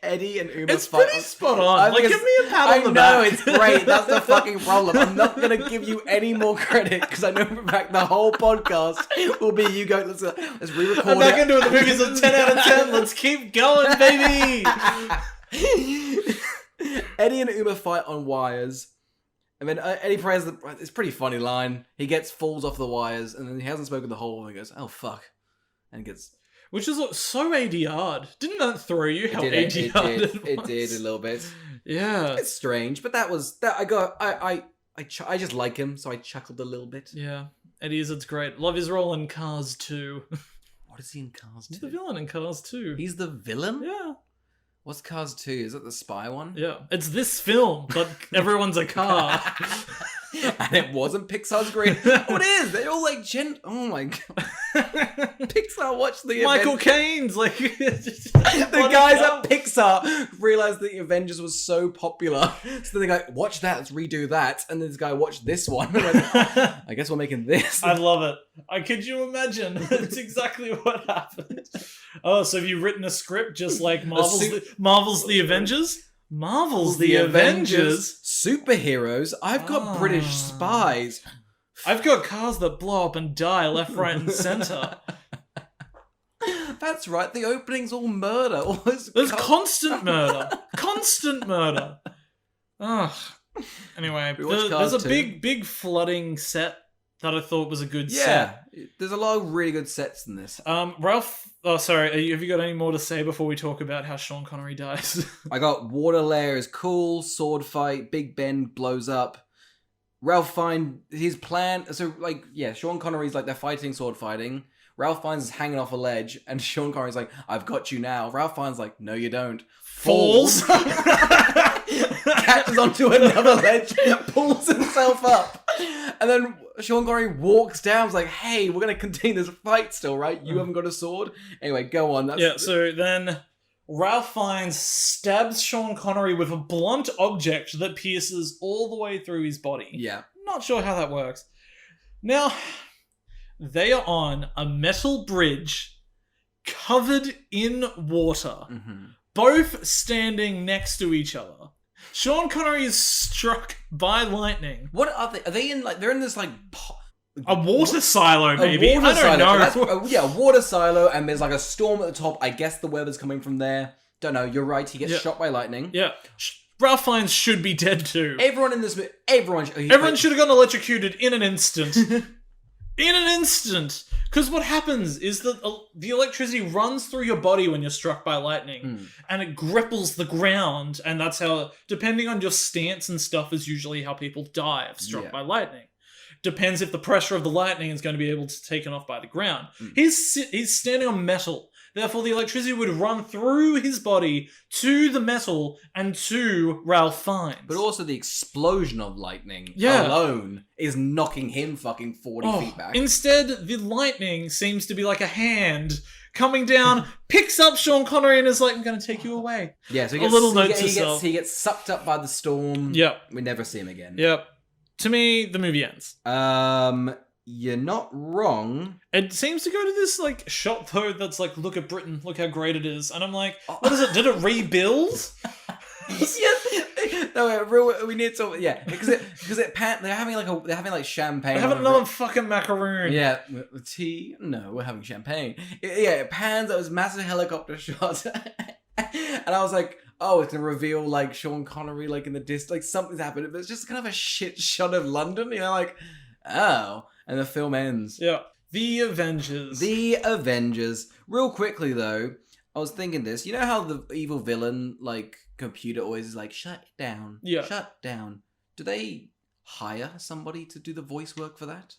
Eddie and Uma It's fight. pretty spot on. Like, give me a pat on the back. I know, it's great. That's the fucking problem. I'm not going to give you any more credit because I know for a fact the whole podcast will be you going, let's re-record I'm back into it. The movie's a 10 out of 10. Let's keep going, baby. Eddie and Uma fight on wires. And then Eddie prays, it's a pretty funny line. He falls off the wires and then he hasn't spoken the whole and he goes, oh, fuck. And gets... Which is so ADR'd. Didn't that throw you? How ADR'd it did a little bit. Yeah. It's strange, but I just like him, so I chuckled a little bit. Yeah. Eddie Izzard's great. Love his role in Cars 2. What is he in Cars 2? He's the villain in Cars 2. He's the villain? Yeah. What's Cars 2? Is it the spy one? Yeah. It's this film, but everyone's a car. And it wasn't Pixar's great. Oh, it is. They're all like oh my god. Pixar watched the Michael Caine's like the guys at Pixar realized that the Avengers was so popular, so they go, watch that, let's redo that. And then this guy watched this one. And went, I guess we're making this. I love it. Could you imagine? That's exactly what happened. Oh, so have you written a script just like Marvel's The Avengers? Marvel's The Avengers? Superheroes? I've got British spies. I've got cars that blow up and die left, right, and centre. That's right, the opening's all murder. There's constant murder. Constant murder. Ugh. Anyway, there's a big flooding set that I thought was a good set. Yeah, there's a lot of really good sets in this. Ralph... Oh, sorry. Have you got any more to say before we talk about how Sean Connery dies? I got water layer is cool, sword fight, Big Ben blows up. Ralph Fiennes, his plan... So, Sean Connery's they're fighting, sword fighting. Ralph Fiennes is hanging off a ledge, and Sean Connery's like, I've got you now. Ralph Fiennes like, no you don't. Falls. Catches onto another ledge, pulls himself up. And then Sean Connery walks down, is like, hey, we're going to continue this fight still, right? You haven't got a sword? Anyway, go on. So then Ralph Fiennes stabs Sean Connery with a blunt object that pierces all the way through his body. Yeah. Not sure how that works. Now, they are on a metal bridge covered in water, both standing next to each other. Sean Connery is struck by lightning. What are they? Are they in they're in this a water silo, maybe? A water I don't know. A water silo, and there's a storm at the top. I guess the weather's coming from there. Don't know. You're right. He gets shot by lightning. Yeah. Ralph Fiennes should be dead too. Everyone in this... Everyone should have gotten electrocuted in an instant. In an instant! Because what happens is that the electricity runs through your body when you're struck by lightning, and it gripples the ground, and that's how, depending on your stance and stuff, is usually how people die if struck by lightning. Depends if the pressure of the lightning is going to be able to take it off by the ground. He's standing on metal. Therefore, the electricity would run through his body to the metal and to Ralph Fiennes. But also the explosion of lightning alone is knocking him fucking 40 feet back. Instead, the lightning seems to be like a hand coming down, picks up Sean Connery and is like, I'm going to take you away. Yeah, so he gets sucked up by the storm. Yep. We never see him again. Yep. To me, the movie ends. You're not wrong. It seems to go to this shot though that's like, look at Britain, look how great it is, and I'm like, what is it? Did it rebuild? Yes. No, we need to. Yeah, because they're having champagne. They're having another fucking macaroon. Yeah, tea. No, we're having champagne. Yeah, it pans. That was massive helicopter shots, and I was like, oh, it's gonna reveal Sean Connery in the distance, something's happened. But it's just kind of a shit shot of London. Oh. And the film ends. Yeah. The Avengers. Real quickly, though, I was thinking this. You know how the evil villain, computer always is shut down. Yeah. Shut down. Do they hire somebody to do the voice work for that?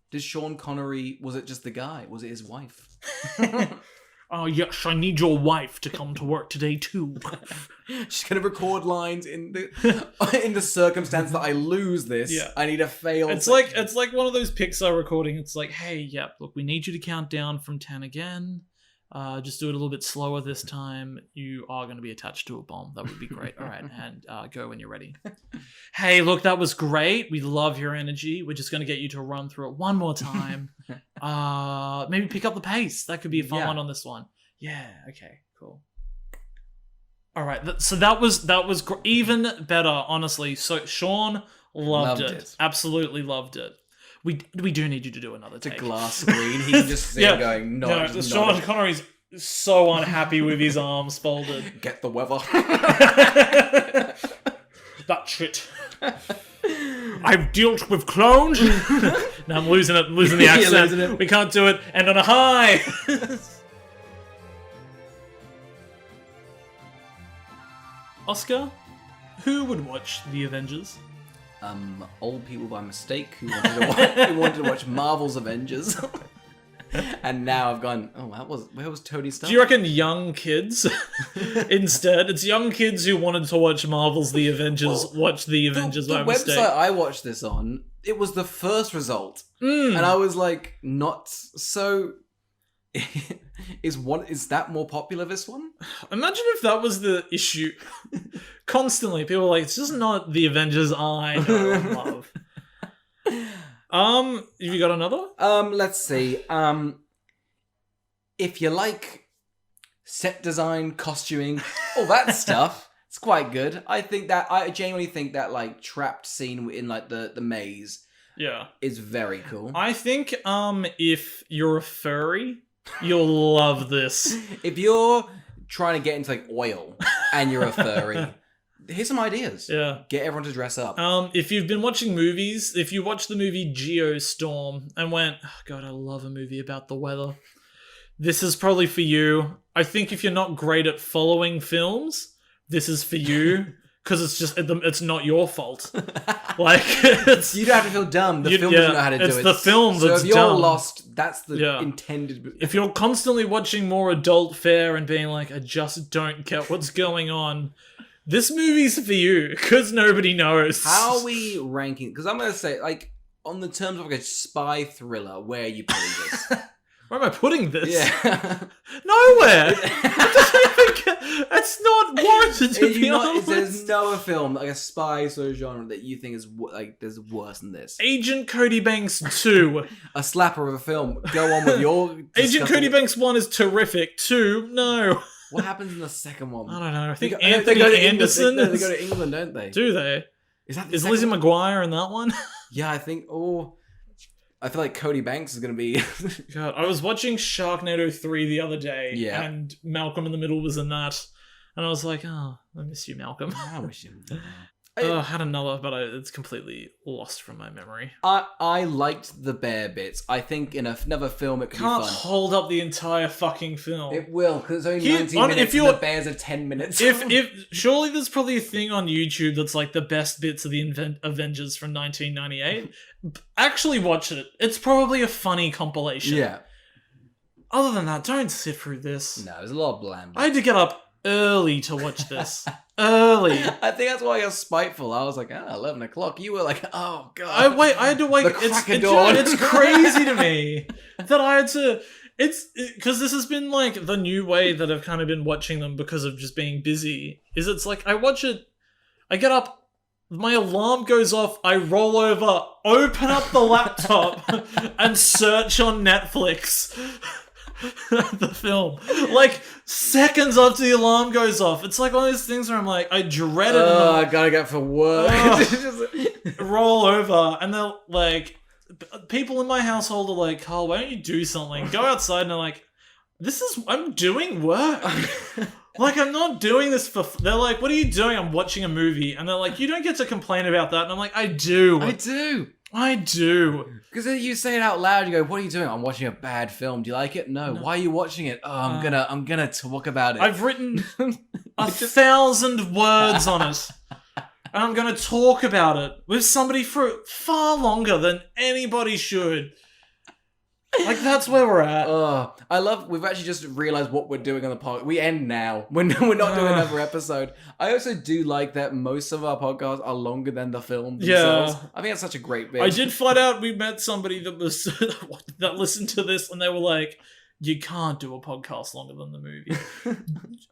Did Sean Connery, was it just the guy? Was it his wife? Oh, yes, I need your wife to come to work today, too. She's going to record lines in the circumstance that I lose this. Yeah. I need a fail. It's like one of those Pixar recording. It's like, hey, yeah, look, we need you to count down from 10 again. Just do it a little bit slower this time. You are going to be attached to a bomb. That would be great. All right, and go when you're ready. Hey, look, that was great. We love your energy. We're just going to get you to run through it one more time. Maybe pick up the pace. That could be a fun one on this one. Yeah. Okay. Cool. All right. So that was even better, honestly. So Sean loved it. Absolutely loved it. We do need you to do another take. It's a glass screen. He can just see him going, no. Sean Connery's so unhappy with his arms folded. Get the weather. That's it. I've dealt with clones. Now I'm losing it. I'm losing the accent. We can't do it. And on a high. Oscar, who would watch The Avengers? Old people by mistake who wanted to watch Marvel's Avengers. And now I've gone, where was Tony Stark? Do you reckon young kids instead? It's young kids who wanted to watch Marvel's The Avengers, watch The Avengers by mistake. The website I watched this on, it was the first result. And I was like, not so... Is that more popular, this one? Imagine if that was the issue. Constantly, people are like, it's just not the Avengers I know and love. Have you got another? Let's see. If you like set design, costuming, all that stuff, it's quite good. I genuinely think that like trapped scene in like the maze, is very cool. I think if you're a furry, you'll love this. If you're trying to get into like oil and you're a furry, here's some ideas. Yeah. Get everyone to dress up. If you've been watching movies, if you watched the movie Geostorm and went, oh God, I love a movie about the weather, this is probably for you. I think if you're not great at following films, this is for you. Because it's not your fault. Like, you don't have to feel dumb. The film doesn't know how to do it. It's the film that's dumb. So if you're lost, that's the intended... If you're constantly watching more adult fare and being like, I just don't get what's going on, this movie's for you, because nobody knows. How are we ranking? Because I'm going to say, like, on the terms of like a spy thriller, where are you putting this? Where am I putting this? Yeah. Nowhere! It's not warranted to be honest. There's no film, like a spy sort of genre, that you think is like there's worse than this. Agent Cody Banks 2. A slapper of a film. Go on with your... Agent Cody Banks 1 is terrific. 2, no. What happens in the second one? I don't know. I think Anthony Anderson... They go to England, don't they? Do they? Is Lizzie McGuire in that one? Yeah, I think... I feel like Cody Banks is going to be... God, I was watching Sharknado 3 the other day, and Malcolm in the Middle was in that, and I was like, oh, I miss you, Malcolm. I wish you... I had another, but it's completely lost from my memory. I liked the bear bits. I think in another film it could be fun. Can't hold up the entire fucking film. It will, because it's only 19 minutes and the bears are 10 minutes. Surely there's probably a thing on YouTube that's like the best bits of the Avengers from 1998. Actually watch it. It's probably a funny compilation. Yeah. Other than that, don't sit through this. No, there's a lot of bland. I had to get up early to watch this. Early. I think that's why you're spiteful. I was like, 11 o'clock. You were like, oh god. I had to wake. It's crazy to me that I had to. Because this has been like the new way that I've kind of been watching them because of just being busy. It's like I watch it, I get up, my alarm goes off, I roll over, open up the laptop, and search on Netflix. The film, like seconds after the alarm goes off. It's like one of those things where I'm like, I dread it. I gotta go for work. Roll over, and they're like, people in my household are like, Carl, why don't you do something? Go outside, and they're like, I'm doing work. Like, I'm not doing this for... They're like, what are you doing? I'm watching a movie. And they're like, you don't get to complain about that. And I'm like, I do. I do. Because then you say it out loud, you go, what are you doing? I'm watching a bad film. Do you like it? No. Why are you watching it? Oh, I'm gonna talk about it. I've written 1,000 words on it. And I'm gonna talk about it with somebody for far longer than anybody should. Like, that's where we're at. We've actually just realized what we're doing on the podcast. We end now. We're not doing another episode. I also do like that most of our podcasts are longer than the film themselves. Yeah. I think that's such a great bit. I did find out we met somebody that was that listened to this and they were like, you can't do a podcast longer than the movie.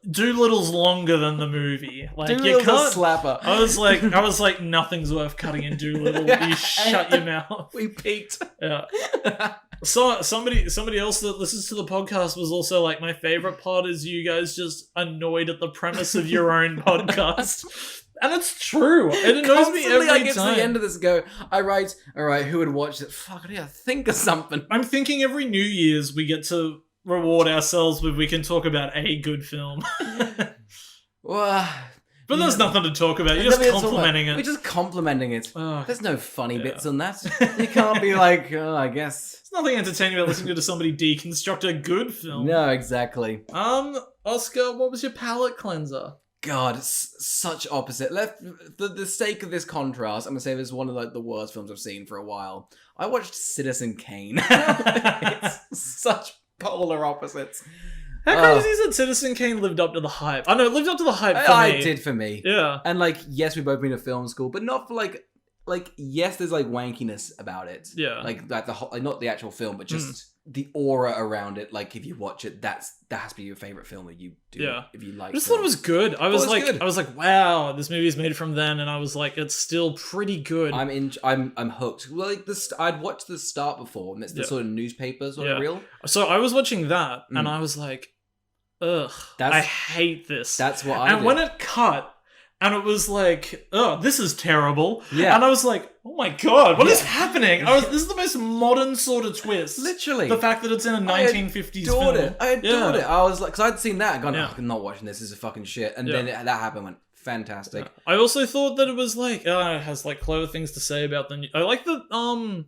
Doolittle's longer than the movie. Like, Doolittle's you can't. a slapper. I was like, nothing's worth cutting in Doolittle. You shut your mouth. We peaked. Yeah. So somebody else that listens to the podcast was also like, my favorite part is you guys just annoyed at the premise of your own podcast. And it's true. It annoys me every I get time. to the end of this and go, I write, all right, who would watch it? Fuck, I gotta think of something. I'm thinking every New Year's we get to reward ourselves with we can talk about a good film. Well, but there's nothing to talk about. You're just complimenting it. We're just complimenting it. Oh, There's no funny bits on that. You can't be like, I guess. There's nothing entertaining about listening to somebody deconstruct a good film. No, exactly. Oscar, what was your palate cleanser? God, it's such opposite. For the sake of this contrast, I'm gonna say this is one of like the worst films I've seen for a while. I watched Citizen Kane. It's such polar opposites. How crazy is it Citizen Kane lived up to the hype? I know it lived up to the hype for me. It did for me. Yeah. And like, yes, we've both been to film school, but not for like yes, there's like wankiness about it. Yeah. Like the whole, like, not the actual film, but just the aura around it. Like if you watch it, that has to be your favorite film that you do. Yeah. If you like. I just thought it was good. I was like, wow, this movie is made from then, and I was like, it's still pretty good. I'm hooked. Well, like this, I'd watched the start before, and it's the sort of newspaper sort of reel. So I was watching that, and I was like, ugh, I hate this. That's what I did. And when it cut, and it was like, oh, this is terrible. Yeah. And I was like, oh my god, what is happening? This is the most modern sort of twist. Literally. The fact that it's in a 1950s film. I adored it. I was like, because I'd seen that and gone, I'm not watching this. This is fucking shit. And then that happened, went, fantastic. Yeah. I also thought that it was like, it has like clever things to say about the... I like the,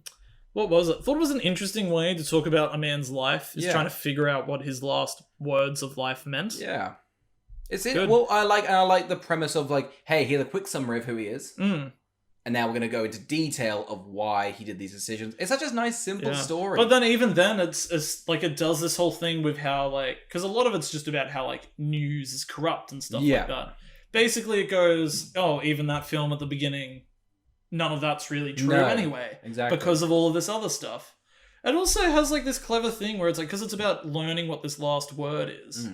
what was it? I thought it was an interesting way to talk about a man's life. Is trying to figure out what his last words of life meant. Yeah. Well, I like the premise of like, hey, here's a quick summary of who he is. And now we're going to go into detail of why he did these decisions. It's such a nice, simple story. But then even then, it's like it does this whole thing with how like... Because a lot of it's just about how like news is corrupt and stuff like that. Basically, it goes, even that film at the beginning, none of that's really true anyway. Exactly. Because of all of this other stuff. It also has like this clever thing where it's like, because it's about learning what this last word is.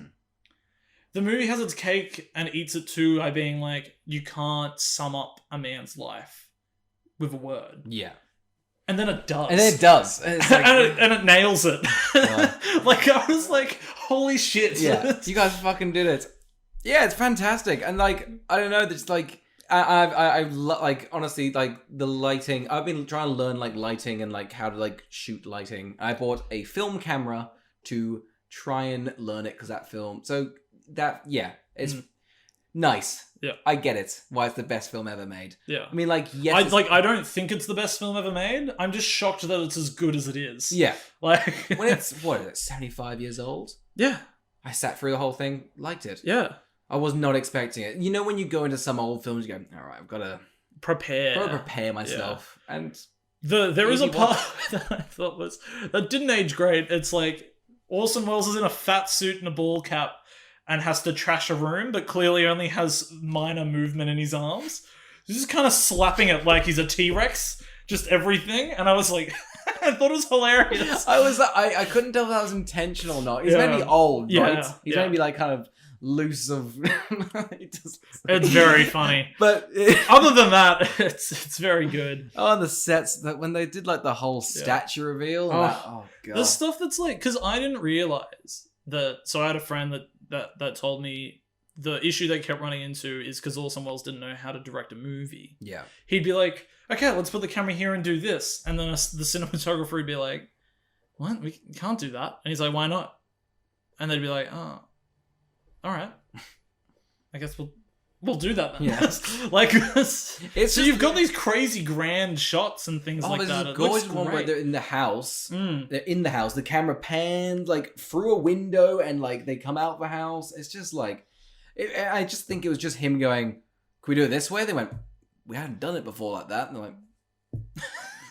The movie has its cake and eats it too by being like, you can't sum up a man's life with a word. Yeah. And then it does. And then it does. And, it's like, and it nails it. Like, I was like, holy shit. Yeah, you guys fucking did it. Yeah, it's fantastic. And like, I don't know, it's like, I like, honestly, like the lighting. I've been trying to learn like lighting and like how to like shoot lighting. I bought a film camera to try and learn it because that film. So it's nice. Yeah, I get it. Why it's the best film ever made. Yeah, I mean, like, yes, I don't think it's the best film ever made. I'm just shocked that it's as good as it is. Yeah, like when it's 75 years old. Yeah, I sat through the whole thing, liked it. Yeah. I was not expecting it. You know, when you go into some old films, you go, all right, I've got to prepare myself. Yeah. And there is a part that I thought that didn't age great. It's like Orson Welles is in a fat suit and a ball cap and has to trash a room, but clearly only has minor movement in his arms. He's just kind of slapping it like he's a T-Rex, just everything. And I was like, I thought it was hilarious. I couldn't tell if that was intentional or not. He's maybe old, right? He's maybe like kind of loose of it's very funny, but other than that it's very good. The sets that when they did like the whole statue reveal god, the stuff that's like, because I didn't realize that. So I had a friend that told me the issue they kept running into is because Orson Welles didn't know how to direct a movie. He'd be like, okay, let's put the camera here and do this, and then the cinematographer would be like, what, we can't do that, and he's like, why not? And they'd be like, oh, all right, I guess we'll do that then. Yeah. Like, so you've got these crazy grand shots and things like that. There's a gorgeous one where they're in the house. They're in the house. The camera pans like through a window and like they come out the house. It's just like, I just think it was just him going, can we do it this way? They went, we hadn't done it before like that. And they're like,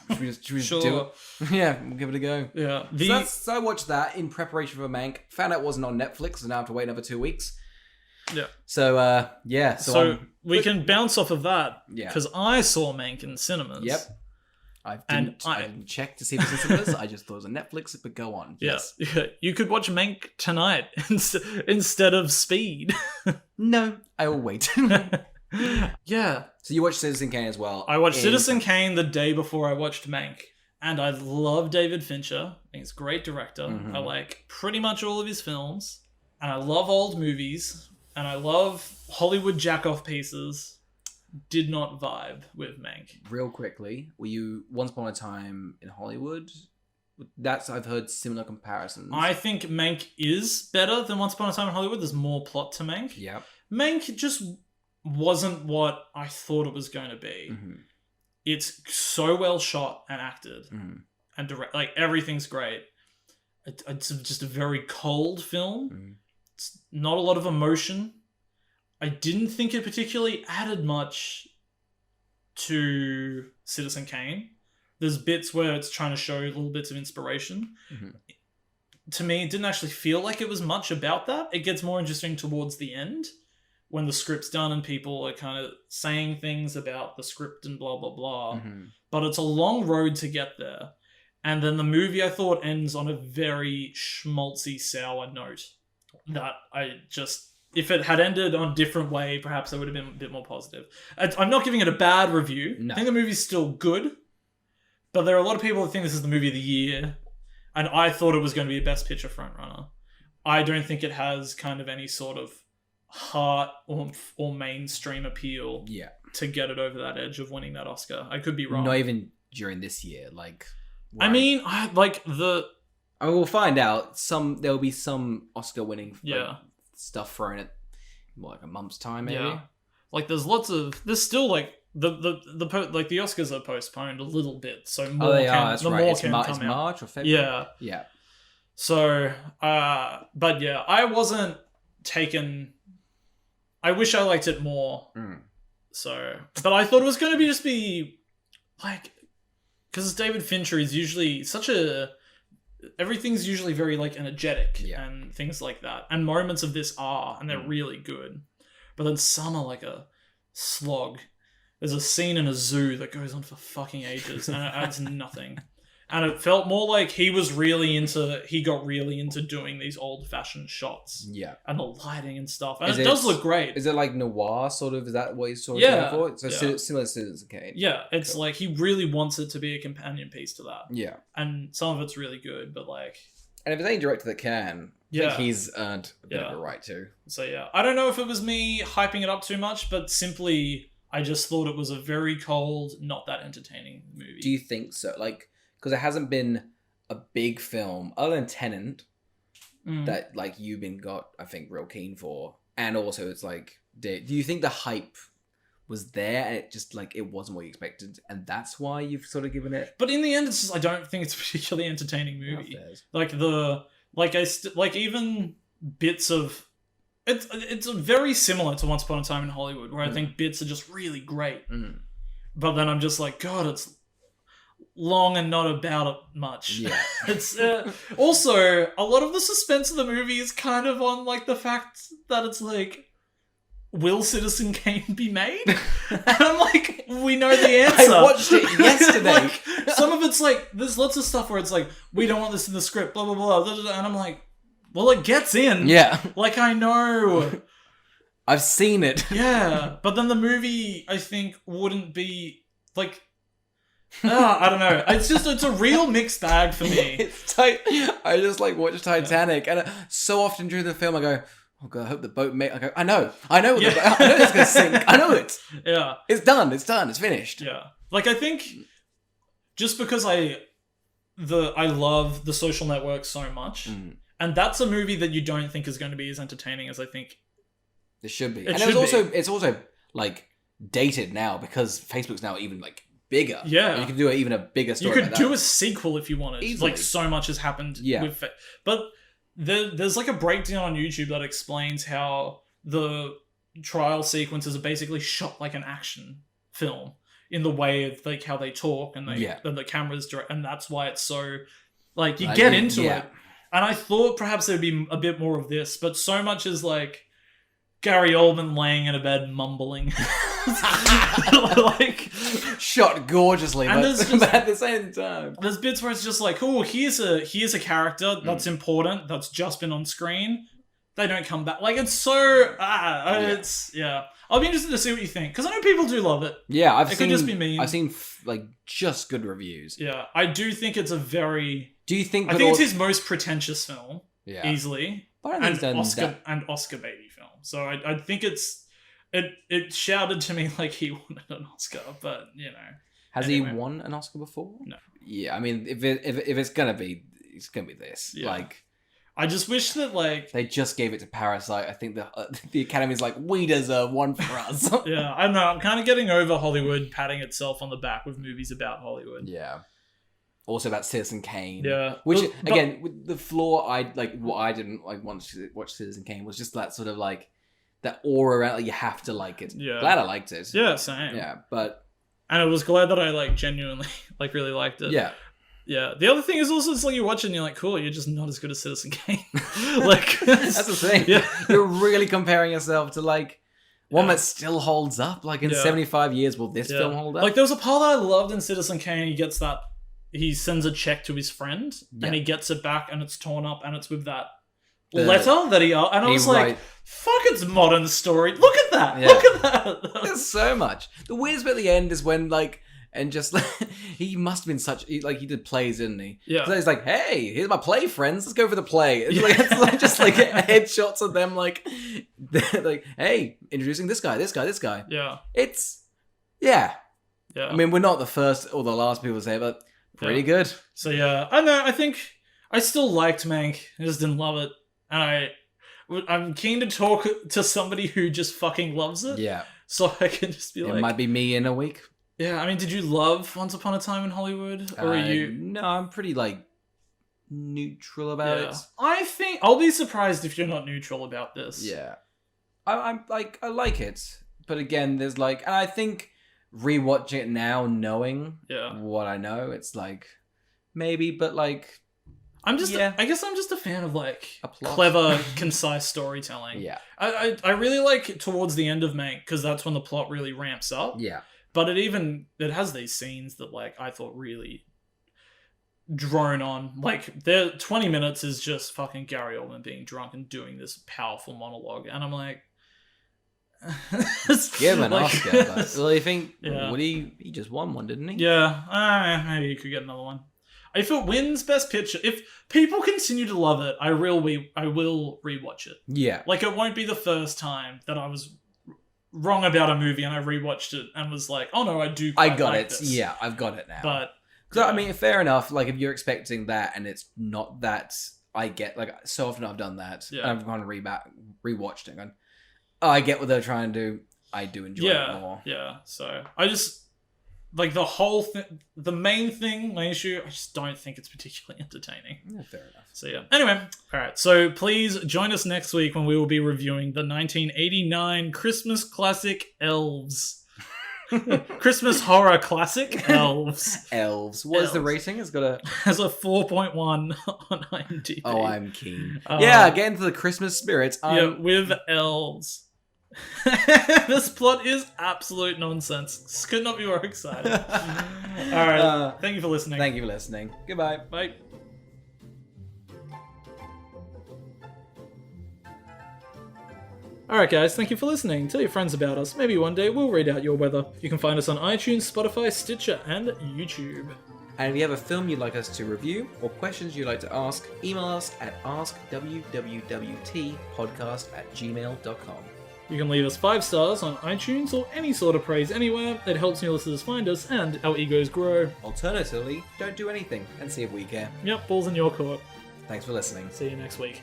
Should we Sure. do it? Yeah, we'll give it a go. Yeah. So I watched that in preparation for Mank. Found out it wasn't on Netflix, and now I have to wait another 2 weeks. Yeah. So, yeah. So we can bounce off of that. Yeah. Because I saw Mank in cinemas. Yep. I didn't check to see if it was in cinemas. I just thought it was on Netflix, but go on. Yes. Yeah. You could watch Mank tonight instead of Speed. No, I will wait. Yeah. So you watched Citizen Kane as well. I watched Citizen Kane the day before I watched Mank. And I love David Fincher. I think he's a great director. Mm-hmm. I like pretty much all of his films. And I love old movies. And I love Hollywood jack-off pieces. Did not vibe with Mank. Real quickly, were you Once Upon a Time in Hollywood? I've heard similar comparisons. I think Mank is better than Once Upon a Time in Hollywood. There's more plot to Mank. Yep. Mank just wasn't what I thought it was going to be. Mm-hmm. It's so well shot and acted, Mm-hmm. and direct. Like everything's great. It's just a very cold film. Mm-hmm. It's not a lot of emotion. I didn't think it particularly added much to Citizen Kane. There's bits where it's trying to show little bits of inspiration. Mm-hmm. To me, it didn't actually feel like it was much about that. It gets more interesting towards the end, when the script's done and people are kind of saying things about the script and blah, blah, blah. Mm-hmm. But it's a long road to get there. And then the movie, I thought, ends on a very schmaltzy, sour note. That if it had ended on a different way, perhaps I would have been a bit more positive. I'm not giving it a bad review. No. I think the movie's still good. But there are a lot of people that think this is the movie of the year. And I thought it was going to be a Best Picture frontrunner. I don't think it has kind of any sort of heart or mainstream appeal to get it over that edge of winning that Oscar. I could be wrong. Not even during this year. Like, I mean, I we'll find out. There'll be some Oscar-winning stuff thrown at like a month's time, maybe. Yeah. Like, there's still like the Oscars are postponed a little bit, so more That's right. It's come out. March or February. Yeah. Yeah. So, but yeah, I wasn't taken. I wish I liked it more. Mm. So, but I thought it was going to just be like, because David Fincher is usually everything's usually very like energetic and things like that. And moments of this and they're really good. But then some are like a slog. There's a scene in a zoo that goes on for fucking ages and it adds nothing. And it felt more like he got really into doing these old-fashioned shots. Yeah. And the lighting and stuff. And it does look great. Is it like noir, sort of? Is that what he's sort of going for? So similar to Citizen Kane. Yeah, it's like he really wants it to be a companion piece to that. Yeah. And some of it's really good, but like... And if there's any director that can, I think he's earned a bit of a right to. So yeah, I don't know if it was me hyping it up too much, but simply I just thought it was a very cold, not that entertaining movie. Do you think so? Like... Because there hasn't been a big film other than Tenet that like you've got, I think, real keen for, and also it's like, do you think the hype was there and it just like it wasn't what you expected, and that's why you've sort of given it? But in the end, it's just I don't think it's a particularly entertaining movie. Even bits of it's very similar to Once Upon a Time in Hollywood, where I think bits are just really great, but then I'm just like, God, it's long and not about it much. Yeah. It's also a lot of the suspense of the movie is kind of on like the fact that it's like, will Citizen Kane be made? And I'm like, we know the answer. I watched it yesterday. Like, some of it's like, there's lots of stuff where it's like, we don't want this in the script, blah, blah, blah, blah, blah, and I'm like, well, it gets in. Yeah. Like, I know. I've seen it. Yeah. But then the movie, I think, wouldn't be like... I don't know. It's a real mixed bag for me. It's tight. I just like watch Titanic, and so often during the film I go, "Oh God, I hope the boat I go, I know I know it's gonna sink. I know it. Yeah, it's done. It's finished. Yeah, like I think just because I love The Social Network so much, and that's a movie that you don't think is going to be as entertaining as I think it should be. It's also like dated now because Facebook's now even like bigger. Yeah. You can do even a bigger story. You could do a sequel if you wanted. Easily. Like, so much has happened with but there's like a breakdown on YouTube that explains how the trial sequences are basically shot like an action film. in the way of like how they talk and and the cameras direct, and that's why it's so like you get into it. And I thought perhaps there'd be a bit more of this, but so much is like Gary Oldman laying in a bed mumbling. Like shot gorgeously, and but at the same time there's bits where it's just like, oh, here's a character that's important, that's just been on screen, they don't come back. Like it's so it's I'll be interested to see what you think, because I know people do love it. Could just be me. I've seen like just good reviews. I do think it's a very I think it's his most pretentious film easily, but I think and Oscar baity film, so I think it shouted to me like he wanted an Oscar, but you know. Has he won an Oscar before? No. Yeah, I mean, if it's gonna be, it's gonna be this. Yeah. Like, I just wish that like they just gave it to Parasite. I think the Academy's like, we deserve one for us. Yeah, I don't know. I'm kind of getting over Hollywood patting itself on the back with movies about Hollywood. Yeah. Also about Citizen Kane. Yeah. Which again, with the flaw, what I didn't like want to watch Citizen Kane was just that sort of like. That aura around, like, you have to like it. Yeah. Glad I liked it. Yeah, same. Yeah, but... And I was glad that I, like, genuinely, like, really liked it. Yeah. Yeah. The other thing is also, it's like you watch it and you're like, cool, you're just not as good as Citizen Kane. Like... That's the thing. Yeah. You're really comparing yourself to, like, one that still holds up. Like, in 75 years, will this film hold up? Like, there was a part that I loved in Citizen Kane. He gets that... He sends a check to his friend, and he gets it back, and it's torn up, and it's with that... letter that he... And I was like, fuck, it's modern story. Look at that. Yeah. Look at that. There's so much. The weirdest bit at the end is when, like... And just, like... He must have been such... He did plays, didn't he? Yeah. So he's like, hey, here's my play, friends. Let's go for the play. It's like just, like, headshots of them, like... Like, hey, introducing this guy, this guy, this guy. Yeah. It's... Yeah. Yeah. I mean, we're not the first or the last people to say it, but pretty good. So, yeah. I know, I think... I still liked Mank. I just didn't love it. And I'm keen to talk to somebody who just fucking loves it. Yeah. So I can just be like... It might be me in a week. Yeah, I mean, did you love Once Upon a Time in Hollywood? Or are you... No, I'm pretty, like, neutral about it. I think... I'll be surprised if you're not neutral about this. Yeah. I'm like, I like it. But again, there's like... And I think rewatching it now, knowing what I know, it's like... Maybe, but like... I guess I'm just a fan of like clever, concise storytelling. Yeah. I really like towards the end of Mank, because that's when the plot really ramps up. Yeah. But it has these scenes that like I thought really drone on. Like 20 minutes is just fucking Gary Oldman being drunk and doing this powerful monologue, and I'm like, give him an Oscar. Well, you think Woody? He just won one, didn't he? Yeah. Maybe he could get another one. If it wins Best Picture, if people continue to love it, I will rewatch it. Yeah. Like, it won't be the first time that I was wrong about a movie and I rewatched it and was like, oh no, I got it. This. Yeah, I've got it now. But... So, I mean, fair enough. Like, if you're expecting that and it's not that, I get... Like, so often I've done that. Yeah. And I've gone and rewatched it and gone, oh, I get what they're trying to do. I do enjoy it more. Yeah, so I just... Like, the whole thing, the main thing, my issue, I just don't think it's particularly entertaining. Yeah, fair enough. So, yeah. Anyway, alright. So, please join us next week when we will be reviewing the 1989 Christmas classic Elves. Christmas horror classic Elves. Elves. What is the rating? It's got has a 4.1 on IMDb. Oh, I'm keen. Yeah, get into the Christmas spirit. Yeah, with elves. This plot is absolute nonsense. This could not be more exciting. Alright, thank you for listening. Thank you for listening. Goodbye. Bye. Alright guys, thank you for listening. Tell your friends about us. Maybe one day we'll read out your weather. You can find us on iTunes, Spotify, Stitcher, and YouTube. And if you have a film you'd like us to review, or questions you'd like to ask, email us at askwwwtpodcast@gmail.com. You can leave us 5 stars on iTunes or any sort of praise anywhere. It helps new listeners find us and our egos grow. Alternatively, don't do anything and see if we care. Yep, ball's in your court. Thanks for listening. See you next week.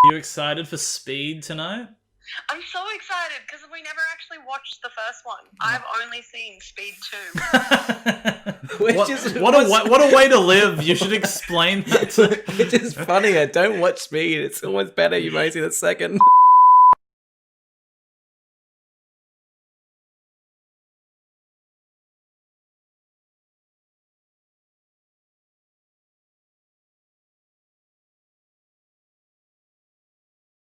Are you excited for Speed tonight? I'm so excited because we never actually watched watched the first one. I've only seen Speed 2. What a way to live. You should explain that. Which is funnier. Don't watch Speed. It's almost better. You might see the second.